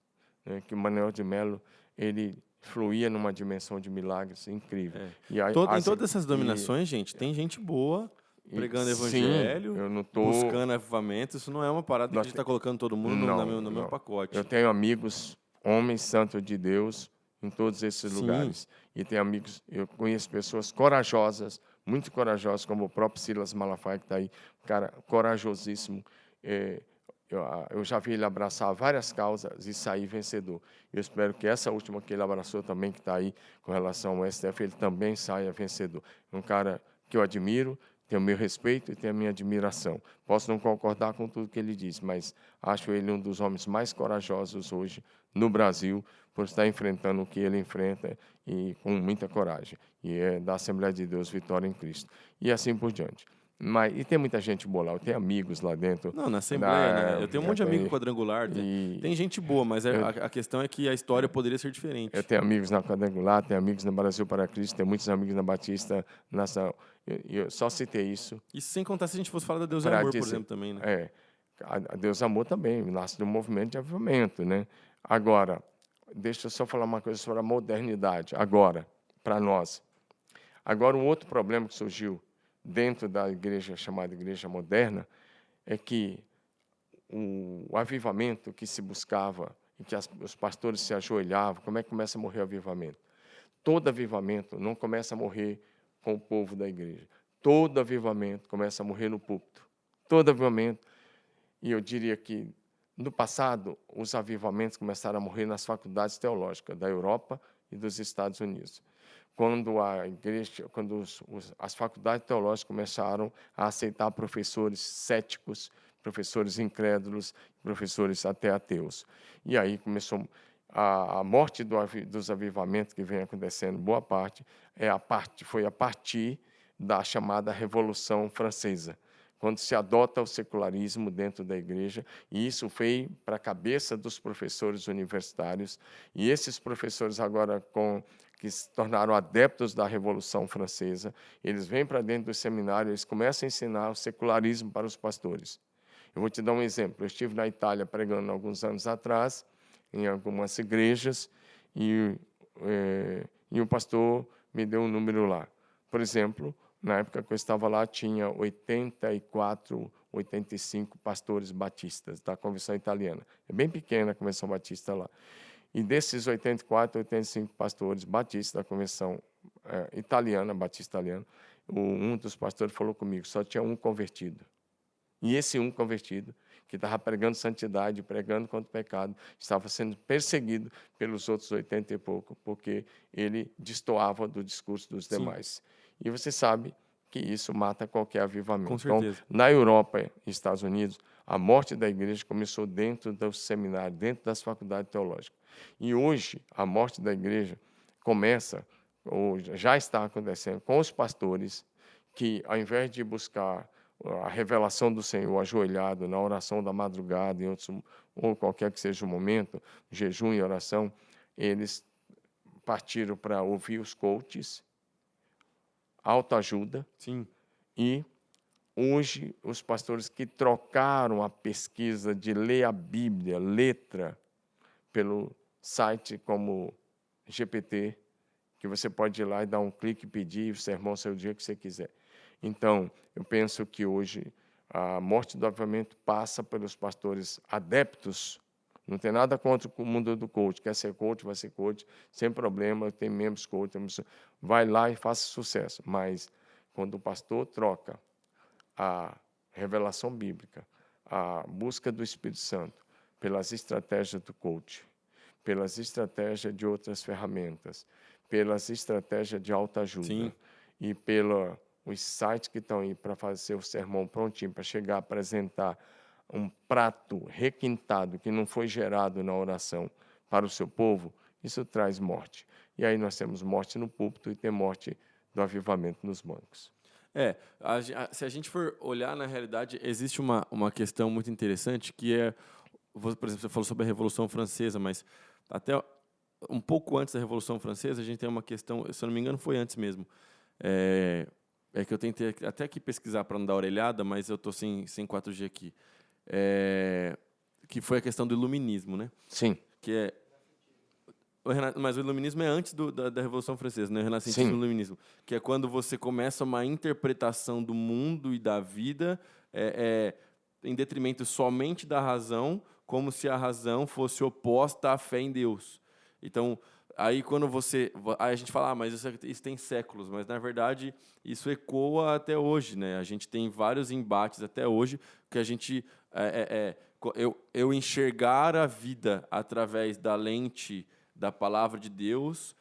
né? Que o Manuel de Melo, ele fluía numa dimensão de milagres incrível. E Em todas essas dominações, gente, tem gente boa pregando evangelho, sim, eu não tô, buscando avivamento. Isso não é uma parada que a gente está colocando todo mundo no mesmo pacote. Eu tenho amigos, homens santos de Deus, em todos esses lugares. E tenho amigos, eu conheço pessoas corajosas, muito corajosas, como o próprio Silas Malafaia, que está aí, um cara corajosíssimo. Eu já vi ele abraçar várias causas e sair vencedor. Eu espero que essa última que ele abraçou também, que está aí com relação ao STF, ele também saia vencedor. Um cara que eu admiro, tenho o meu respeito e tenho a minha admiração. Posso não concordar com tudo que ele diz, mas acho ele um dos homens mais corajosos hoje no Brasil, por estar enfrentando o que ele enfrenta e com muita coragem. E é da Assembleia de Deus, Vitória em Cristo. E assim por diante. E tem muita gente boa lá, eu tenho amigos lá dentro. Não, na Assembleia, né? Eu tenho um monte de amigo quadrangular. Tem gente boa, mas a questão é que a história poderia ser diferente. Eu tenho amigos na quadrangular, tenho amigos no Brasil para Cristo, tenho muitos amigos na Batista Nação. Eu só citei isso. E sem contar se a gente fosse falar da Deus e Amor, por exemplo, também, né? A Deus e Amor também, nasce do movimento de avivamento, né? Agora, deixa eu só falar uma coisa sobre a modernidade, agora, para nós. Agora, um outro problema que surgiu dentro da igreja chamada Igreja Moderna é que o avivamento que se buscava e que os pastores se ajoelhavam, como é que começa a morrer o avivamento? Todo avivamento não começa a morrer com o povo da igreja. Todo avivamento começa a morrer no púlpito. Todo avivamento. E eu diria que, no passado, os avivamentos começaram a morrer nas faculdades teológicas da Europa e dos Estados Unidos. Quando a igreja, quando as faculdades teológicas começaram a aceitar professores céticos, professores incrédulos, professores até ateus. E aí começou a morte dos avivamentos que vem acontecendo, boa parte, foi a partir da chamada Revolução Francesa, quando se adota o secularismo dentro da igreja, e isso veio para a cabeça dos professores universitários, e esses professores agora que se tornaram adeptos da Revolução Francesa, eles vêm para dentro do seminário, eles começam a ensinar o secularismo para os pastores. Eu vou te dar um exemplo. Eu estive na Itália pregando alguns anos atrás, em algumas igrejas, e o pastor me deu um número lá. Por exemplo, na época que eu estava lá, tinha 84, 85 pastores batistas da Convenção Italiana. É bem pequena a Convenção Batista lá. E desses 84, 85 pastores batistas da Convenção Italiana, Batista Italiana, um dos pastores falou comigo, só tinha um convertido. E esse um convertido, que estava pregando santidade, pregando contra o pecado, estava sendo perseguido pelos outros 80 e pouco, porque ele destoava do discurso dos demais. E você sabe que isso mata qualquer avivamento. Com certeza. Então, na Europa e Estados Unidos, a morte da igreja começou dentro dos seminários, dentro das faculdades teológicas. E hoje, a morte da igreja começa, ou já está acontecendo, com os pastores que, ao invés de buscar a revelação do Senhor ajoelhado na oração da madrugada ou qualquer que seja o momento, jejum e oração, eles partiram para ouvir os coaches, autoajuda. Sim. E hoje os pastores que trocaram a pesquisa de ler a Bíblia, letra, pelo site como GPT, que você pode ir lá e dar um clique e pedir o sermão seu dia que você quiser. Então, eu penso que hoje a morte do avivamento passa pelos pastores adeptos. Não tem nada contra o mundo do coach. Quer ser coach, vai ser coach, sem problema. Tem membros coach, vai lá e faça sucesso. Mas quando o pastor troca a revelação bíblica a busca do Espírito Santo pelas estratégias do coach, pelas estratégias de outras ferramentas, pelas estratégias de autoajuda Sim. e os sites que estão aí para fazer o sermão prontinho, para chegar a apresentar um prato requintado que não foi gerado na oração para o seu povo, isso traz morte. E aí nós temos morte no púlpito e tem morte do avivamento nos bancos. Se a gente for olhar na realidade, existe uma questão muito interessante que é, por exemplo, você falou sobre a Revolução Francesa, mas até um pouco antes da Revolução Francesa, a gente tem uma questão, se eu não me engano, foi antes mesmo. É que eu tentei até aqui pesquisar para não dar orelhada, mas eu estou sem 4G aqui. Que foi a questão do iluminismo, né? Sim. Que é mas o iluminismo é antes da Revolução Francesa, né? O renascentismo e o iluminismo, que é quando você começa uma interpretação do mundo e da vida em detrimento somente da razão, como se a razão fosse oposta à fé em Deus. Então, aí quando aí a gente fala, mas isso tem séculos, mas na verdade isso ecoa até hoje, né? A gente tem vários embates até hoje que a gente eu enxergar a vida através da lente da palavra de Deus,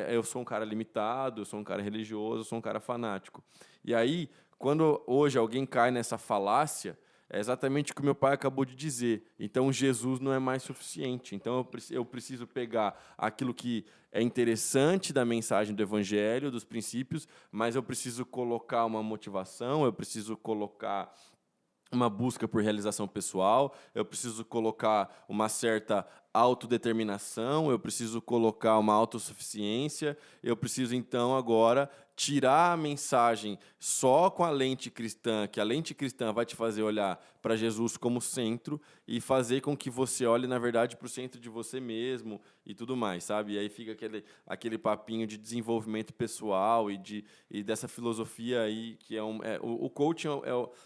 eu sou um cara limitado, eu sou um cara religioso, eu sou um cara fanático. E aí, quando hoje alguém cai nessa falácia, é exatamente o que o meu pai acabou de dizer. Então, Jesus não é mais suficiente. Então, eu preciso pegar aquilo que é interessante da mensagem do Evangelho, dos princípios, mas eu preciso colocar uma motivação, eu preciso colocar uma busca por realização pessoal, eu preciso colocar uma certa autodeterminação, eu preciso colocar uma autossuficiência, eu preciso, então, agora tirar a mensagem só com a lente cristã, que a lente cristã vai te fazer olhar para Jesus como centro e fazer com que você olhe, na verdade, para o centro de você mesmo e tudo mais, sabe? E aí fica aquele papinho de desenvolvimento pessoal e dessa filosofia aí, que o coaching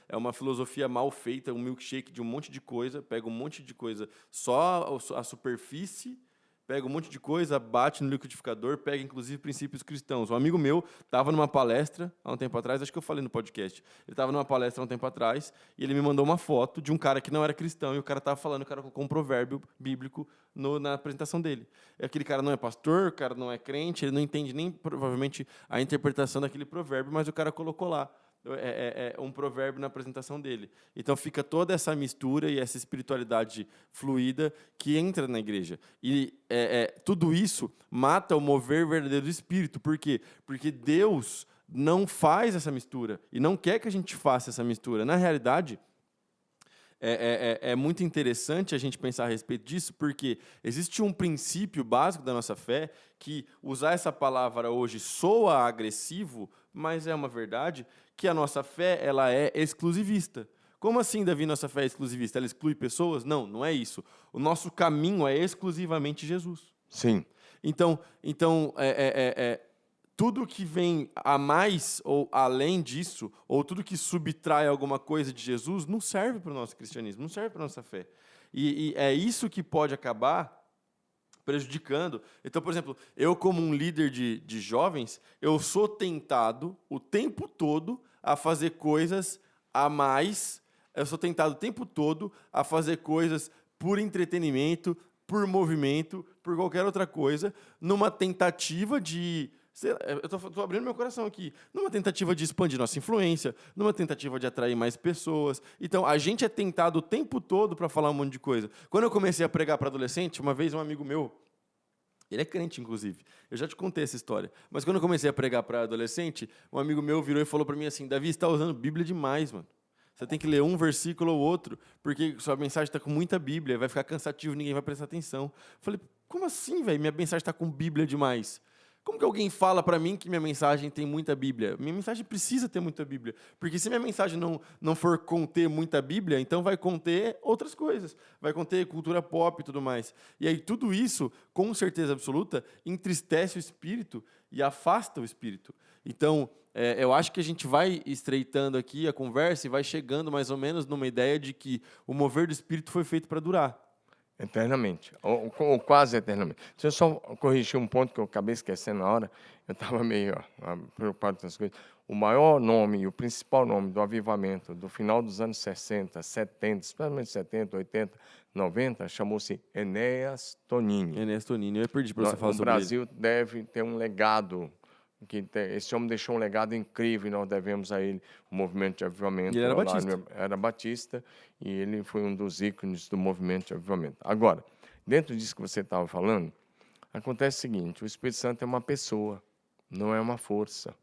é uma filosofia mal feita, um milkshake de um monte de coisa, pega um monte de coisa, só a superfície, pega um monte de coisa, bate no liquidificador, pega inclusive princípios cristãos. Um amigo meu estava numa palestra há um tempo atrás, acho que eu falei no podcast, ele estava numa palestra há um tempo atrás e ele me mandou uma foto de um cara que não era cristão e o cara estava falando, o cara colocou um provérbio bíblico na apresentação dele. E aquele cara não é pastor, o cara não é crente, ele não entende nem provavelmente a interpretação daquele provérbio, mas o cara colocou lá. Um provérbio na apresentação dele. Então fica toda essa mistura e essa espiritualidade fluida que entra na igreja. E tudo isso mata o mover verdadeiro do Espírito. Por quê? Porque Deus não faz essa mistura e não quer que a gente faça essa mistura. Na realidade, é muito interessante a gente pensar a respeito disso, porque existe um princípio básico da nossa fé que usar essa palavra hoje soa agressivo, mas é uma verdade, que a nossa fé ela é exclusivista. Como assim, Davi, nossa fé é exclusivista? Ela exclui pessoas? Não, não é isso. O nosso caminho é exclusivamente Jesus. Sim. Então tudo que vem a mais ou além disso, ou tudo que subtrai alguma coisa de Jesus, não serve para o nosso cristianismo, não serve para a nossa fé. E é isso que pode acabar prejudicando. Então, por exemplo, eu como um líder de jovens, eu sou tentado o tempo todo a fazer coisas a mais, eu sou tentado o tempo todo a fazer coisas por entretenimento, por movimento, por qualquer outra coisa, numa tentativa de... Eu estou abrindo meu coração aqui. Numa tentativa de expandir nossa influência, numa tentativa de atrair mais pessoas. Então, a gente é tentado o tempo todo para falar um monte de coisa. Quando eu comecei a pregar para adolescente, uma vez um amigo meu, ele é crente, inclusive, eu já te contei essa história, mas quando eu comecei a pregar para adolescente, um amigo meu virou e falou para mim assim, Davi, você está usando Bíblia demais, mano. Você tem que ler um versículo ou outro, porque sua mensagem está com muita Bíblia, vai ficar cansativo, ninguém vai prestar atenção. Eu falei, como assim, velho? Minha mensagem está com Bíblia demais. Como que alguém fala para mim que minha mensagem tem muita Bíblia? Minha mensagem precisa ter muita Bíblia. Porque se minha mensagem não for conter muita Bíblia, então vai conter outras coisas. Vai conter cultura pop e tudo mais. E aí tudo isso, com certeza absoluta, entristece o espírito e afasta o espírito. Então, eu acho que a gente vai estreitando aqui a conversa e vai chegando mais ou menos numa ideia de que o mover do espírito foi feito para durar. Eternamente, ou quase eternamente. Deixa eu só corrigir um ponto que eu acabei esquecendo na hora. Eu estava meio preocupado com as coisas. O maior nome e o principal nome do avivamento do final dos anos 60, 70, especialmente 70, 80, 90, chamou-se Enéas Tonini. Enéas Tonini, eu perdi para você falar O sobre ele. Brasil deve ter um legado, esse homem deixou um legado incrível e nós devemos a ele o movimento de avivamento. E ele era lá batista. Era batista e ele foi um dos ícones do movimento de avivamento. Agora, dentro disso que você estava falando, acontece o seguinte: o Espírito Santo é uma pessoa, não é uma força.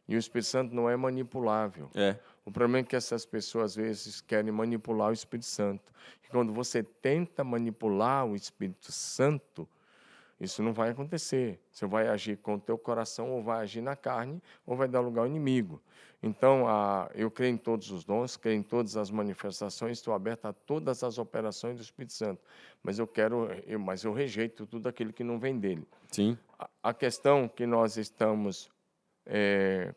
E o Espírito Santo não é manipulável. É. O problema é que essas pessoas, às vezes, querem manipular o Espírito Santo. E quando você tenta manipular o Espírito Santo, isso não vai acontecer. Você vai agir com o teu coração, ou vai agir na carne, ou vai dar lugar ao inimigo. Então, eu creio em todos os dons, creio em todas as manifestações, estou aberto a todas as operações do Espírito Santo. Mas eu rejeito tudo aquilo que não vem dele. Sim. A questão que nós estamos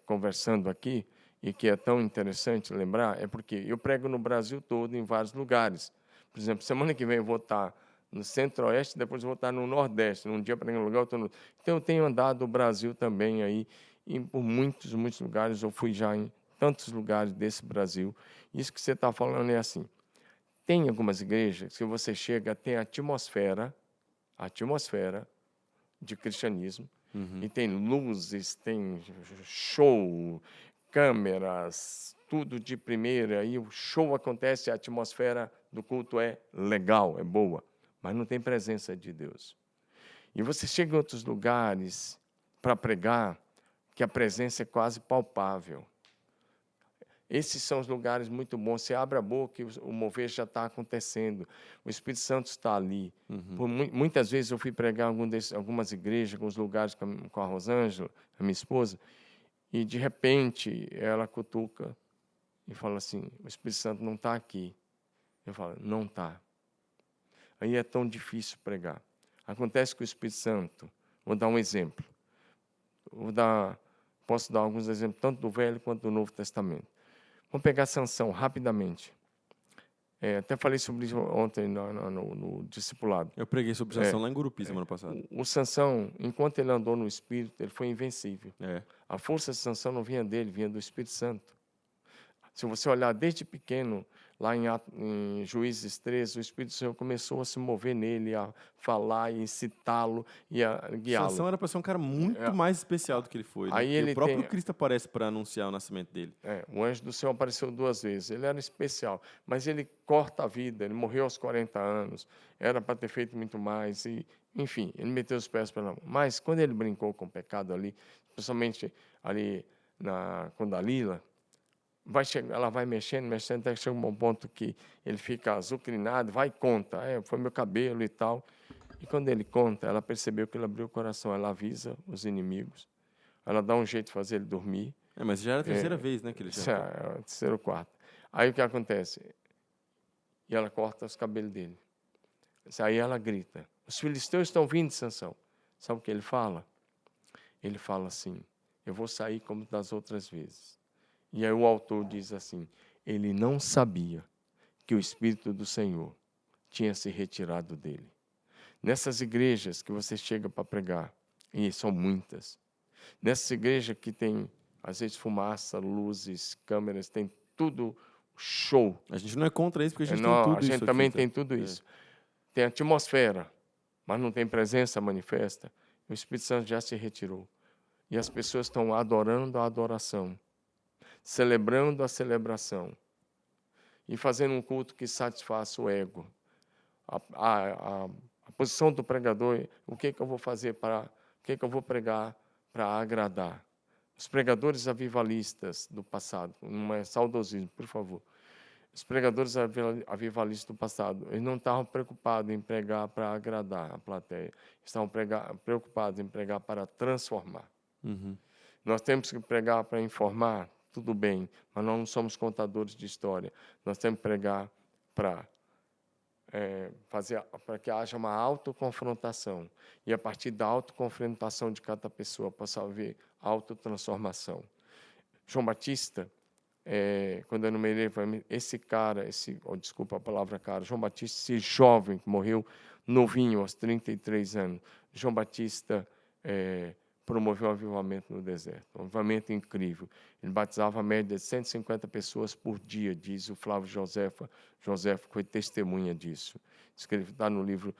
conversando aqui, e que é tão interessante lembrar, é porque eu prego no Brasil todo, em vários lugares. Por exemplo, semana que vem eu vou estar no Centro-Oeste, depois eu vou estar no Nordeste, num dia para um lugar, outro no outro. Então, eu tenho andado o Brasil também aí, e por muitos lugares, eu fui já em tantos lugares desse Brasil. Isso que você está falando é assim, tem algumas igrejas que você chega, tem a atmosfera de cristianismo, e tem luzes, tem show, câmeras, tudo de primeira, e o show acontece, a atmosfera do culto é legal, é boa, mas não tem presença de Deus. E você chega em outros lugares para pregar, que a presença é quase palpável. Esses são os lugares muito bons. Você abre a boca e o mover já está acontecendo. O Espírito Santo está ali. Muitas vezes eu fui pregar em algumas igrejas, alguns lugares com a Rosângela, a minha esposa, e de repente ela cutuca e fala assim: o Espírito Santo não está aqui. Eu falo: não está. Aí é tão difícil pregar. Acontece com o Espírito Santo. Vou dar um exemplo. Posso dar alguns exemplos, tanto do Velho quanto do Novo Testamento. Vamos pegar Sansão rapidamente. Até falei sobre isso ontem no discipulado. Eu preguei sobre Sansão lá em Gurupi semana passada. O Sansão, enquanto ele andou no Espírito, ele foi invencível. É. A força de Sansão não vinha dele, vinha do Espírito Santo. Se você olhar desde pequeno, lá em Juízes 13, o Espírito Santo começou a se mover nele, a falar, e incitá-lo e a guiá-lo. Sansão era para ser um cara muito mais especial do que ele foi. Aí né? ele o próprio Cristo aparece para anunciar o nascimento dele. O anjo do Senhor apareceu 2 vezes. Ele era especial, mas ele corta a vida. Ele morreu aos 40 anos. Era para ter feito muito mais. E, enfim, ele meteu os pés pela mão. Mas quando ele brincou com o pecado ali, especialmente ali com Dalila, ela vai mexendo, até que chega um ponto que ele fica azucrinado, vai e conta, foi meu cabelo e tal. E quando ele conta, ela percebeu que ele abriu o coração, ela avisa os inimigos, ela dá um jeito de fazer ele dormir. Mas já era a terceira vez, né, que ele já... É a terceira ou quarta. Aí o que acontece? E ela corta os cabelos dele. Aí ela grita: os filisteus estão vindo, Sansão. Sabe o que ele fala? Ele fala assim: eu vou sair como das outras vezes. E aí o autor diz assim: ele não sabia que o Espírito do Senhor tinha se retirado dele. Nessas igrejas que você chega para pregar, e são muitas, nessas igrejas que tem, às vezes, fumaça, luzes, câmeras, tem tudo show. A gente não é contra isso, porque a gente tem tudo isso. A gente também tem tudo isso. Tem atmosfera, mas não tem presença manifesta. O Espírito Santo já se retirou. E as pessoas estão adorando a adoração, celebrando a celebração e fazendo um culto que satisfaça o ego. A posição do pregador é: o que eu vou fazer o que eu vou pregar para agradar? Os pregadores avivalistas do passado, não é saudosismo, por favor. Os pregadores avivalistas do passado, eles não estavam preocupados em pregar para agradar a plateia, estavam preocupados em pregar para transformar. Nós temos que pregar para informar, tudo bem, mas nós não somos contadores de história. Nós temos que pregar para fazer para que haja uma autoconfrontação, e a partir da autoconfrontação de cada pessoa possa haver autotransformação. João Batista quando eu numerei, esse cara, desculpa a palavra cara, João Batista, esse jovem que morreu novinho, aos 33 anos, João Batista promoveu um avivamento no deserto, um avivamento incrível. Ele batizava a média de 150 pessoas por dia, diz o Flávio Josefa. Josefa foi testemunha disso. Está no livro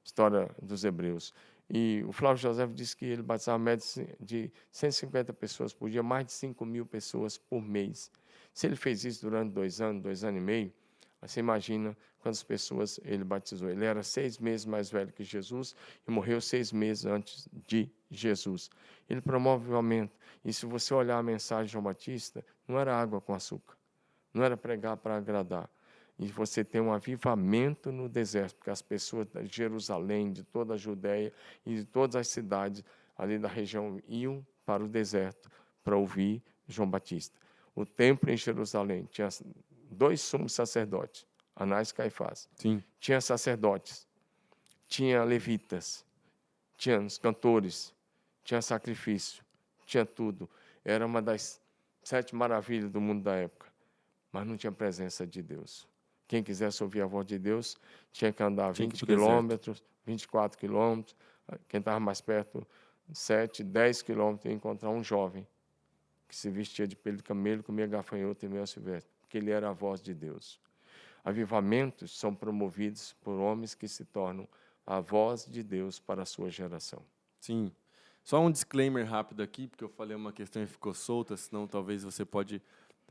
História dos Hebreus. E o Flávio José disse que ele batizava a média de 150 pessoas por dia, mais de 5.000 pessoas por mês. Se ele fez isso durante 2 anos e meio, você imagina quantas pessoas ele batizou. Ele era 6 meses mais velho que Jesus e morreu 6 meses antes de Jesus. Ele promove o avivamento. E se você olhar a mensagem de João Batista, não era água com açúcar. Não era pregar para agradar. E você tem um avivamento no deserto, porque as pessoas de Jerusalém, de toda a Judéia e de todas as cidades ali da região iam para o deserto para ouvir João Batista. O templo em Jerusalém tinha 2 sumos sacerdotes, Anás e Caifás. Sim. Tinha sacerdotes, tinha levitas, tinha os cantores, tinha sacrifício, tinha tudo. Era uma das 7 maravilhas do mundo da época, mas não tinha presença de Deus. Quem quisesse ouvir a voz de Deus tinha que andar 20 quilômetros, 24 quilômetros. Quem estava mais perto, 7, 10 quilômetros, ia encontrar um jovem que se vestia de pelo de camelo, comia gafanhoto e mel silvestre, porque ele era a voz de Deus. Avivamentos são promovidos por homens que se tornam a voz de Deus para a sua geração. Sim. Só um disclaimer rápido aqui, porque eu falei uma questão e ficou solta, senão talvez você pode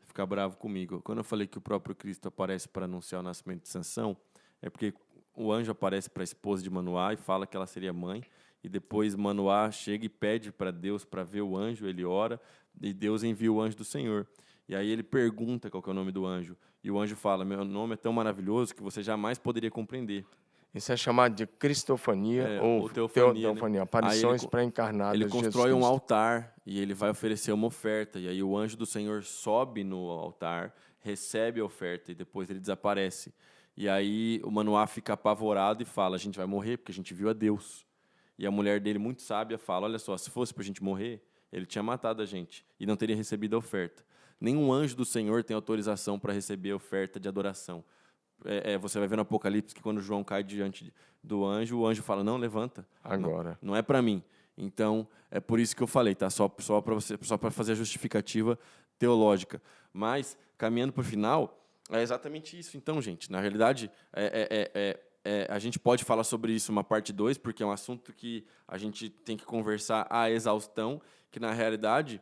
ficar bravo comigo. Quando eu falei que o próprio Cristo aparece para anunciar o nascimento de Sansão, é porque o anjo aparece para a esposa de Manoá e fala que ela seria mãe, e depois Manoá chega e pede para Deus para ver o anjo, ele ora, e Deus envia o anjo do Senhor. E aí ele pergunta qual que é o nome do anjo, e o anjo fala: meu nome é tão maravilhoso que você jamais poderia compreender. Isso é chamado de cristofania ou teofania, né? Aparições pré-encarnadas de Jesus Cristo. Ele constrói um altar e ele vai oferecer uma oferta. E aí o anjo do Senhor sobe no altar, recebe a oferta e depois ele desaparece. E aí o Manoá fica apavorado e fala: a gente vai morrer porque a gente viu a Deus. E a mulher dele, muito sábia, fala: olha só, se fosse para a gente morrer, ele tinha matado a gente e não teria recebido a oferta. Nenhum anjo do Senhor tem autorização para receber a oferta de adoração. Você vai ver no Apocalipse que quando João cai diante do anjo, o anjo fala: não, levanta. Agora. Não é para mim. Então, é por isso que eu falei, tá? Só para fazer a justificativa teológica. Mas, caminhando para o final, é exatamente isso. Então, gente, na realidade, a gente pode falar sobre isso uma parte 2, porque é um assunto que a gente tem que conversar à exaustão, que, na realidade,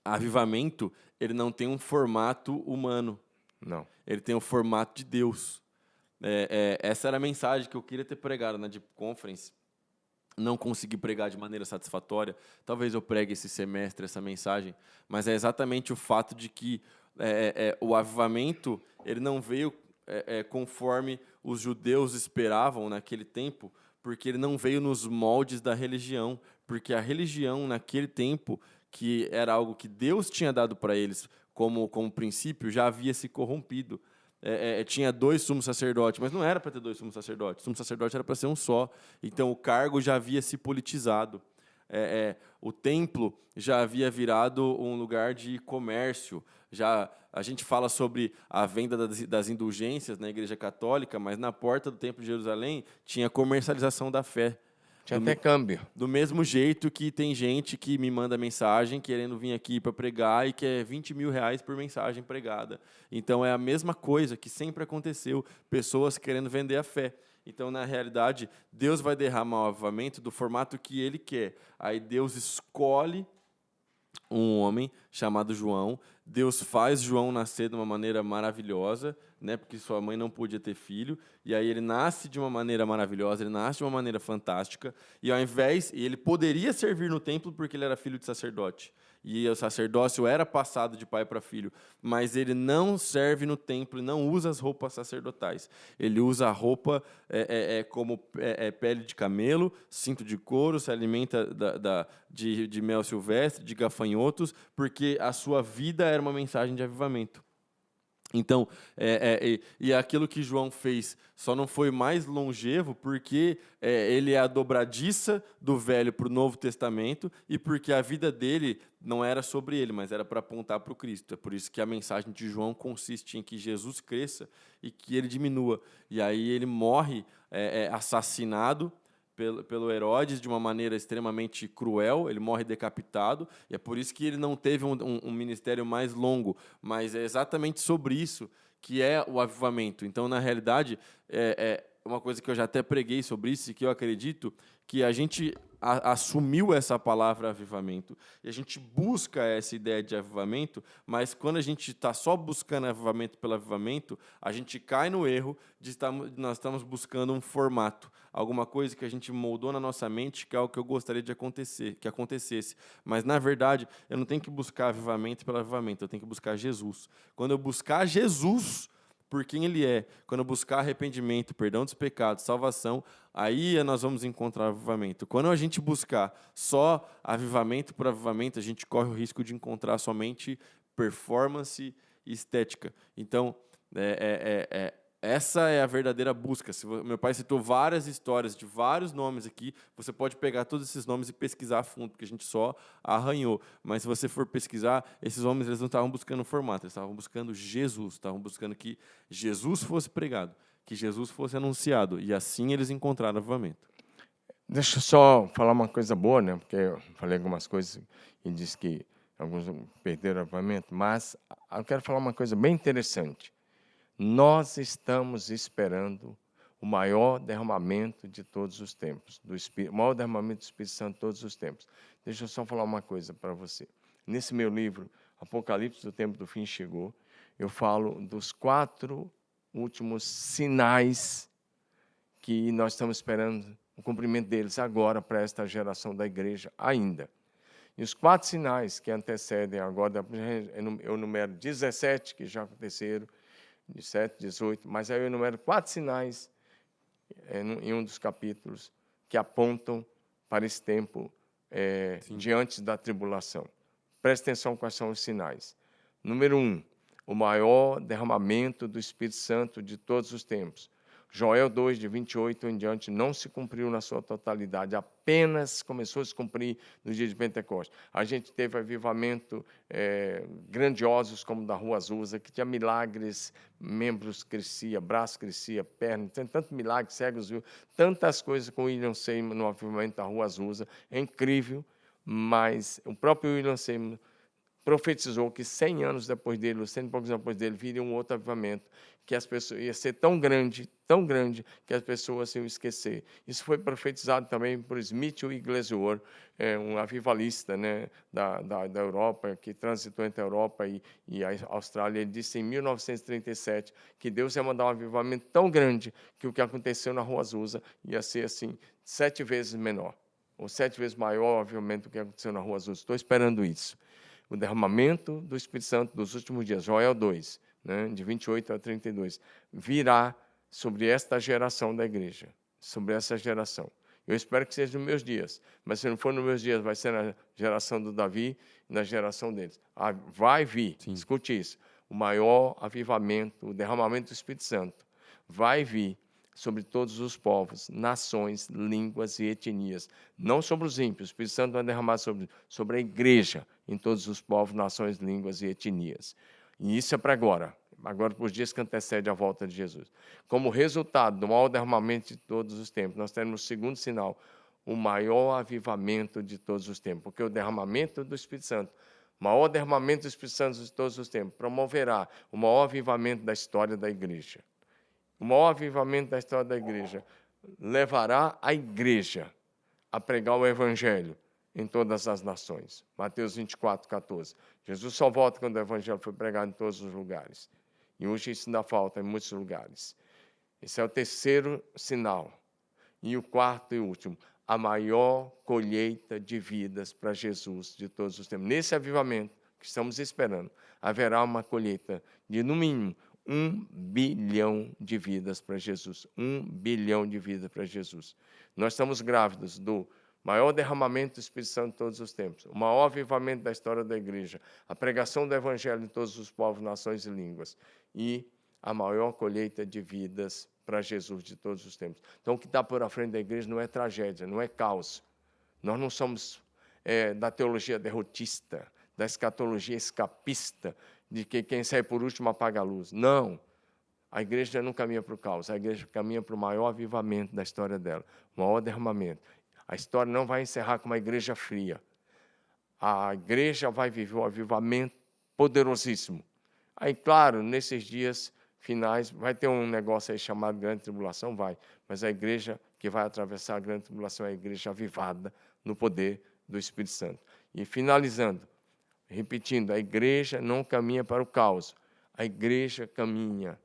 avivamento, ele não tem um formato humano. Não. Ele tem o formato de Deus. Essa era a mensagem que eu queria ter pregado na Deep Conference. Não consegui pregar de maneira satisfatória. Talvez eu pregue esse semestre essa mensagem. Mas é exatamente o fato de que o avivamento ele não veio conforme os judeus esperavam naquele tempo, porque ele não veio nos moldes da religião. Porque a religião, naquele tempo, que era algo que Deus tinha dado para eles como princípio, já havia se corrompido. Tinha 2 sumos sacerdotes, mas não era para ter 2 sumos sacerdotes. O sumo sacerdote era para ser um só. Então, o cargo já havia se politizado. O templo já havia virado um lugar de comércio. A gente fala sobre a venda das indulgências na Igreja Católica, mas na porta do Templo de Jerusalém tinha comercialização da fé. Tinha até câmbio. Do mesmo jeito que tem gente que me manda mensagem querendo vir aqui para pregar e quer 20 mil reais por mensagem pregada. Então, é a mesma coisa que sempre aconteceu, pessoas querendo vender a fé. Então, na realidade, Deus vai derramar o avivamento do formato que Ele quer. Aí Deus escolhe um homem chamado João. Deus faz João nascer de uma maneira maravilhosa, né, porque sua mãe não podia ter filho, e aí ele nasce de uma maneira maravilhosa, ele nasce de uma maneira fantástica, e ele poderia servir no templo porque ele era filho de sacerdote, e o sacerdócio era passado de pai para filho, mas ele não serve no templo e não usa as roupas sacerdotais. Ele usa a roupa como pele de camelo, cinto de couro, se alimenta de mel silvestre, de gafanhotos, porque a sua vida era uma mensagem de avivamento. Então, e aquilo que João fez só não foi mais longevo porque ele é a dobradiça do Velho para o Novo Testamento e porque a vida dele não era sobre ele, mas era para apontar para o Cristo. É por isso que a mensagem de João consiste em que Jesus cresça e que ele diminua. E aí ele morre assassinado pelo Herodes de uma maneira extremamente cruel, ele morre decapitado, e é por isso que ele não teve um ministério mais longo, mas é exatamente sobre isso que é o avivamento. Então, na realidade, é uma coisa que eu já até preguei sobre isso, e que eu acredito que a gente assumiu essa palavra avivamento, e a gente busca essa ideia de avivamento, mas quando a gente está só buscando avivamento pelo avivamento, a gente cai no erro de nós estamos buscando um formato, alguma coisa que a gente moldou na nossa mente, que é o que eu gostaria que acontecesse. Mas, na verdade, eu não tenho que buscar avivamento pelo avivamento, eu tenho que buscar Jesus. Quando eu buscar Jesus por quem Ele é, quando eu buscar arrependimento, perdão dos pecados, salvação, aí nós vamos encontrar avivamento. Quando a gente buscar só avivamento por avivamento, a gente corre o risco de encontrar somente performance e estética. Então, essa é a verdadeira busca. Meu pai citou várias histórias de vários nomes aqui. Você pode pegar todos esses nomes e pesquisar a fundo, porque a gente só arranhou. Mas se você for pesquisar, esses homens eles não estavam buscando formato, eles estavam buscando Jesus, estavam buscando que Jesus fosse pregado, que Jesus fosse anunciado. E assim eles encontraram avivamento. Deixa eu só falar uma coisa boa, né? Porque eu falei algumas coisas e disse que alguns perderam o avivamento, mas eu quero falar uma coisa bem interessante. Nós estamos esperando o maior derramamento de todos os tempos, o maior derramamento do Espírito Santo de todos os tempos. Deixa eu só falar uma coisa para você. Nesse meu livro, Apocalipse do Tempo do Fim Chegou, eu falo dos 4 últimos sinais que nós estamos esperando o cumprimento deles agora para esta geração da igreja ainda. E os 4 sinais que antecedem agora, eu numero 17 que já aconteceram, 17, 18, mas aí eu enumero 4 sinais em um dos capítulos que apontam para esse tempo diante da tribulação. Preste atenção quais são os sinais. Número 1, o maior derramamento do Espírito Santo de todos os tempos. Joel 2, de 28 em diante, não se cumpriu na sua totalidade, apenas começou a se cumprir no dia de Pentecostes. A gente teve avivamento grandiosos, como da Rua Azusa, que tinha milagres, membros crescia, braço crescia, perna, tem tanto milagre, cegos viu, tantas coisas com o William Seymour no avivamento da Rua Azusa, é incrível, mas o próprio William Seymour profetizou que 100 anos depois dele, ou 100 e poucos anos depois dele, viria um outro avivamento, que as pessoas ia ser tão grande, que as pessoas iam esquecer. Isso foi profetizado também por Smith Wigglesworth, um avivalista, né, da Europa, que transitou entre a Europa e a Austrália. Ele disse em 1937 que Deus ia mandar um avivamento tão grande que o que aconteceu na Rua Azusa ia ser assim 7 vezes menor, ou 7 vezes maior, obviamente, do que aconteceu na Rua Azusa. Estou esperando isso. O derramamento do Espírito Santo dos últimos dias, Joel 2, né, de 28 a 32, virá sobre esta geração da igreja, sobre essa geração. Eu espero que seja nos meus dias, mas se não for nos meus dias, vai ser na geração do Davi e na geração deles. Vai vir, Sim. Escute isso, o maior avivamento, o derramamento do Espírito Santo vai vir sobre todos os povos, nações, línguas e etnias. Não sobre os ímpios, o Espírito Santo vai derramar sobre a igreja, em todos os povos, nações, línguas e etnias. E isso é para agora para os dias que antecedem a volta de Jesus. Como resultado do maior derramamento de todos os tempos, nós temos o segundo sinal, o maior avivamento de todos os tempos, porque o derramamento do Espírito Santo, o maior derramamento do Espírito Santo de todos os tempos, promoverá o maior avivamento da história da igreja. O maior avivamento da história da igreja levará a igreja a pregar o evangelho em todas as nações. Mateus 24, 14. Jesus só volta quando o evangelho foi pregado em todos os lugares. E hoje isso ainda falta em muitos lugares. Esse é o terceiro sinal. E o quarto e último, a maior colheita de vidas para Jesus de todos os tempos. Nesse avivamento que estamos esperando, haverá uma colheita de, no mínimo, 1 bilhão de vidas para Jesus. 1 bilhão de vidas para Jesus. Nós estamos grávidos do maior derramamento do Espírito Santo de todos os tempos, o maior avivamento da história da igreja, a pregação do evangelho em todos os povos, nações e línguas, e a maior colheita de vidas para Jesus de todos os tempos. Então, o que está por à frente da igreja não é tragédia, não é caos. Nós não somos da teologia derrotista, da escatologia escapista, de que quem sai por último apaga a luz. Não. A igreja não caminha para o caos, a igreja caminha para o maior avivamento da história dela, o maior derramamento. A história não vai encerrar com uma igreja fria. A igreja vai viver um avivamento poderosíssimo. Aí, claro, nesses dias finais, vai ter um negócio aí chamado grande tribulação, vai. Mas a igreja que vai atravessar a grande tribulação é a igreja avivada no poder do Espírito Santo. E finalizando, repetindo, a igreja não caminha para o caos. A igreja caminha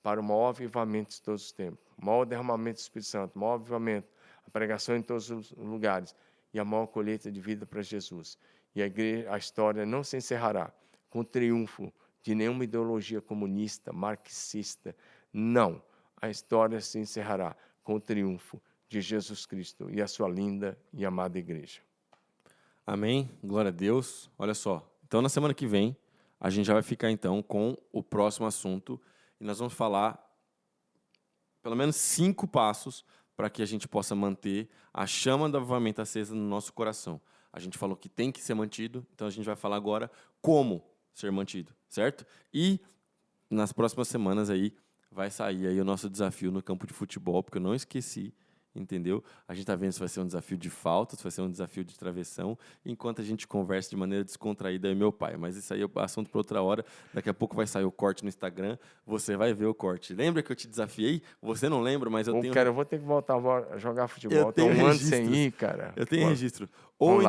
para o maior avivamento de todos os tempos. O maior derramamento do Espírito Santo, o maior avivamento, a pregação em todos os lugares e a maior colheita de vida para Jesus. E a história não se encerrará com o triunfo de nenhuma ideologia comunista, marxista. Não. A história se encerrará com o triunfo de Jesus Cristo e a sua linda e amada igreja. Amém. Glória a Deus. Olha só. Então, na semana que vem, a gente já vai ficar, então, com o próximo assunto. E nós vamos falar pelo menos 5 passos para que a gente possa manter a chama do avivamento acesa no nosso coração. A gente falou que tem que ser mantido, então a gente vai falar agora como ser mantido, certo? E nas próximas semanas aí vai sair aí o nosso desafio no campo de futebol, porque eu não esqueci, entendeu? A gente está vendo se vai ser um desafio de falta, se vai ser um desafio de travessão, enquanto a gente conversa de maneira descontraída aí, meu pai. Mas isso aí é assunto para outra hora. Daqui a pouco vai sair o corte no Instagram, você vai ver o corte. Lembra que eu te desafiei? Você não lembra, mas eu tenho... Cara, eu vou ter que voltar a jogar futebol. Estou um ano sem ir, cara. Eu tenho registro. Ou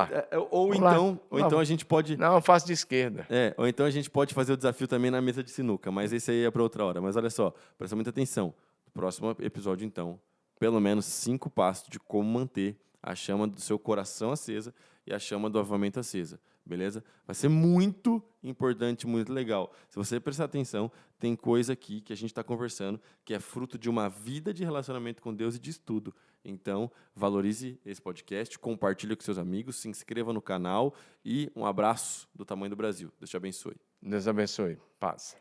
então a gente pode... Não, eu faço de esquerda. Ou então a gente pode fazer o desafio também na mesa de sinuca, mas esse aí é para outra hora. Mas olha só, presta muita atenção. No próximo episódio, então, pelo menos 5 passos de como manter a chama do seu coração acesa e a chama do avivamento acesa, beleza? Vai ser muito importante, muito legal. Se você prestar atenção, tem coisa aqui que a gente está conversando que é fruto de uma vida de relacionamento com Deus e de estudo. Então, valorize esse podcast, compartilhe com seus amigos, se inscreva no canal e um abraço do tamanho do Brasil. Deus te abençoe. Deus abençoe. Paz.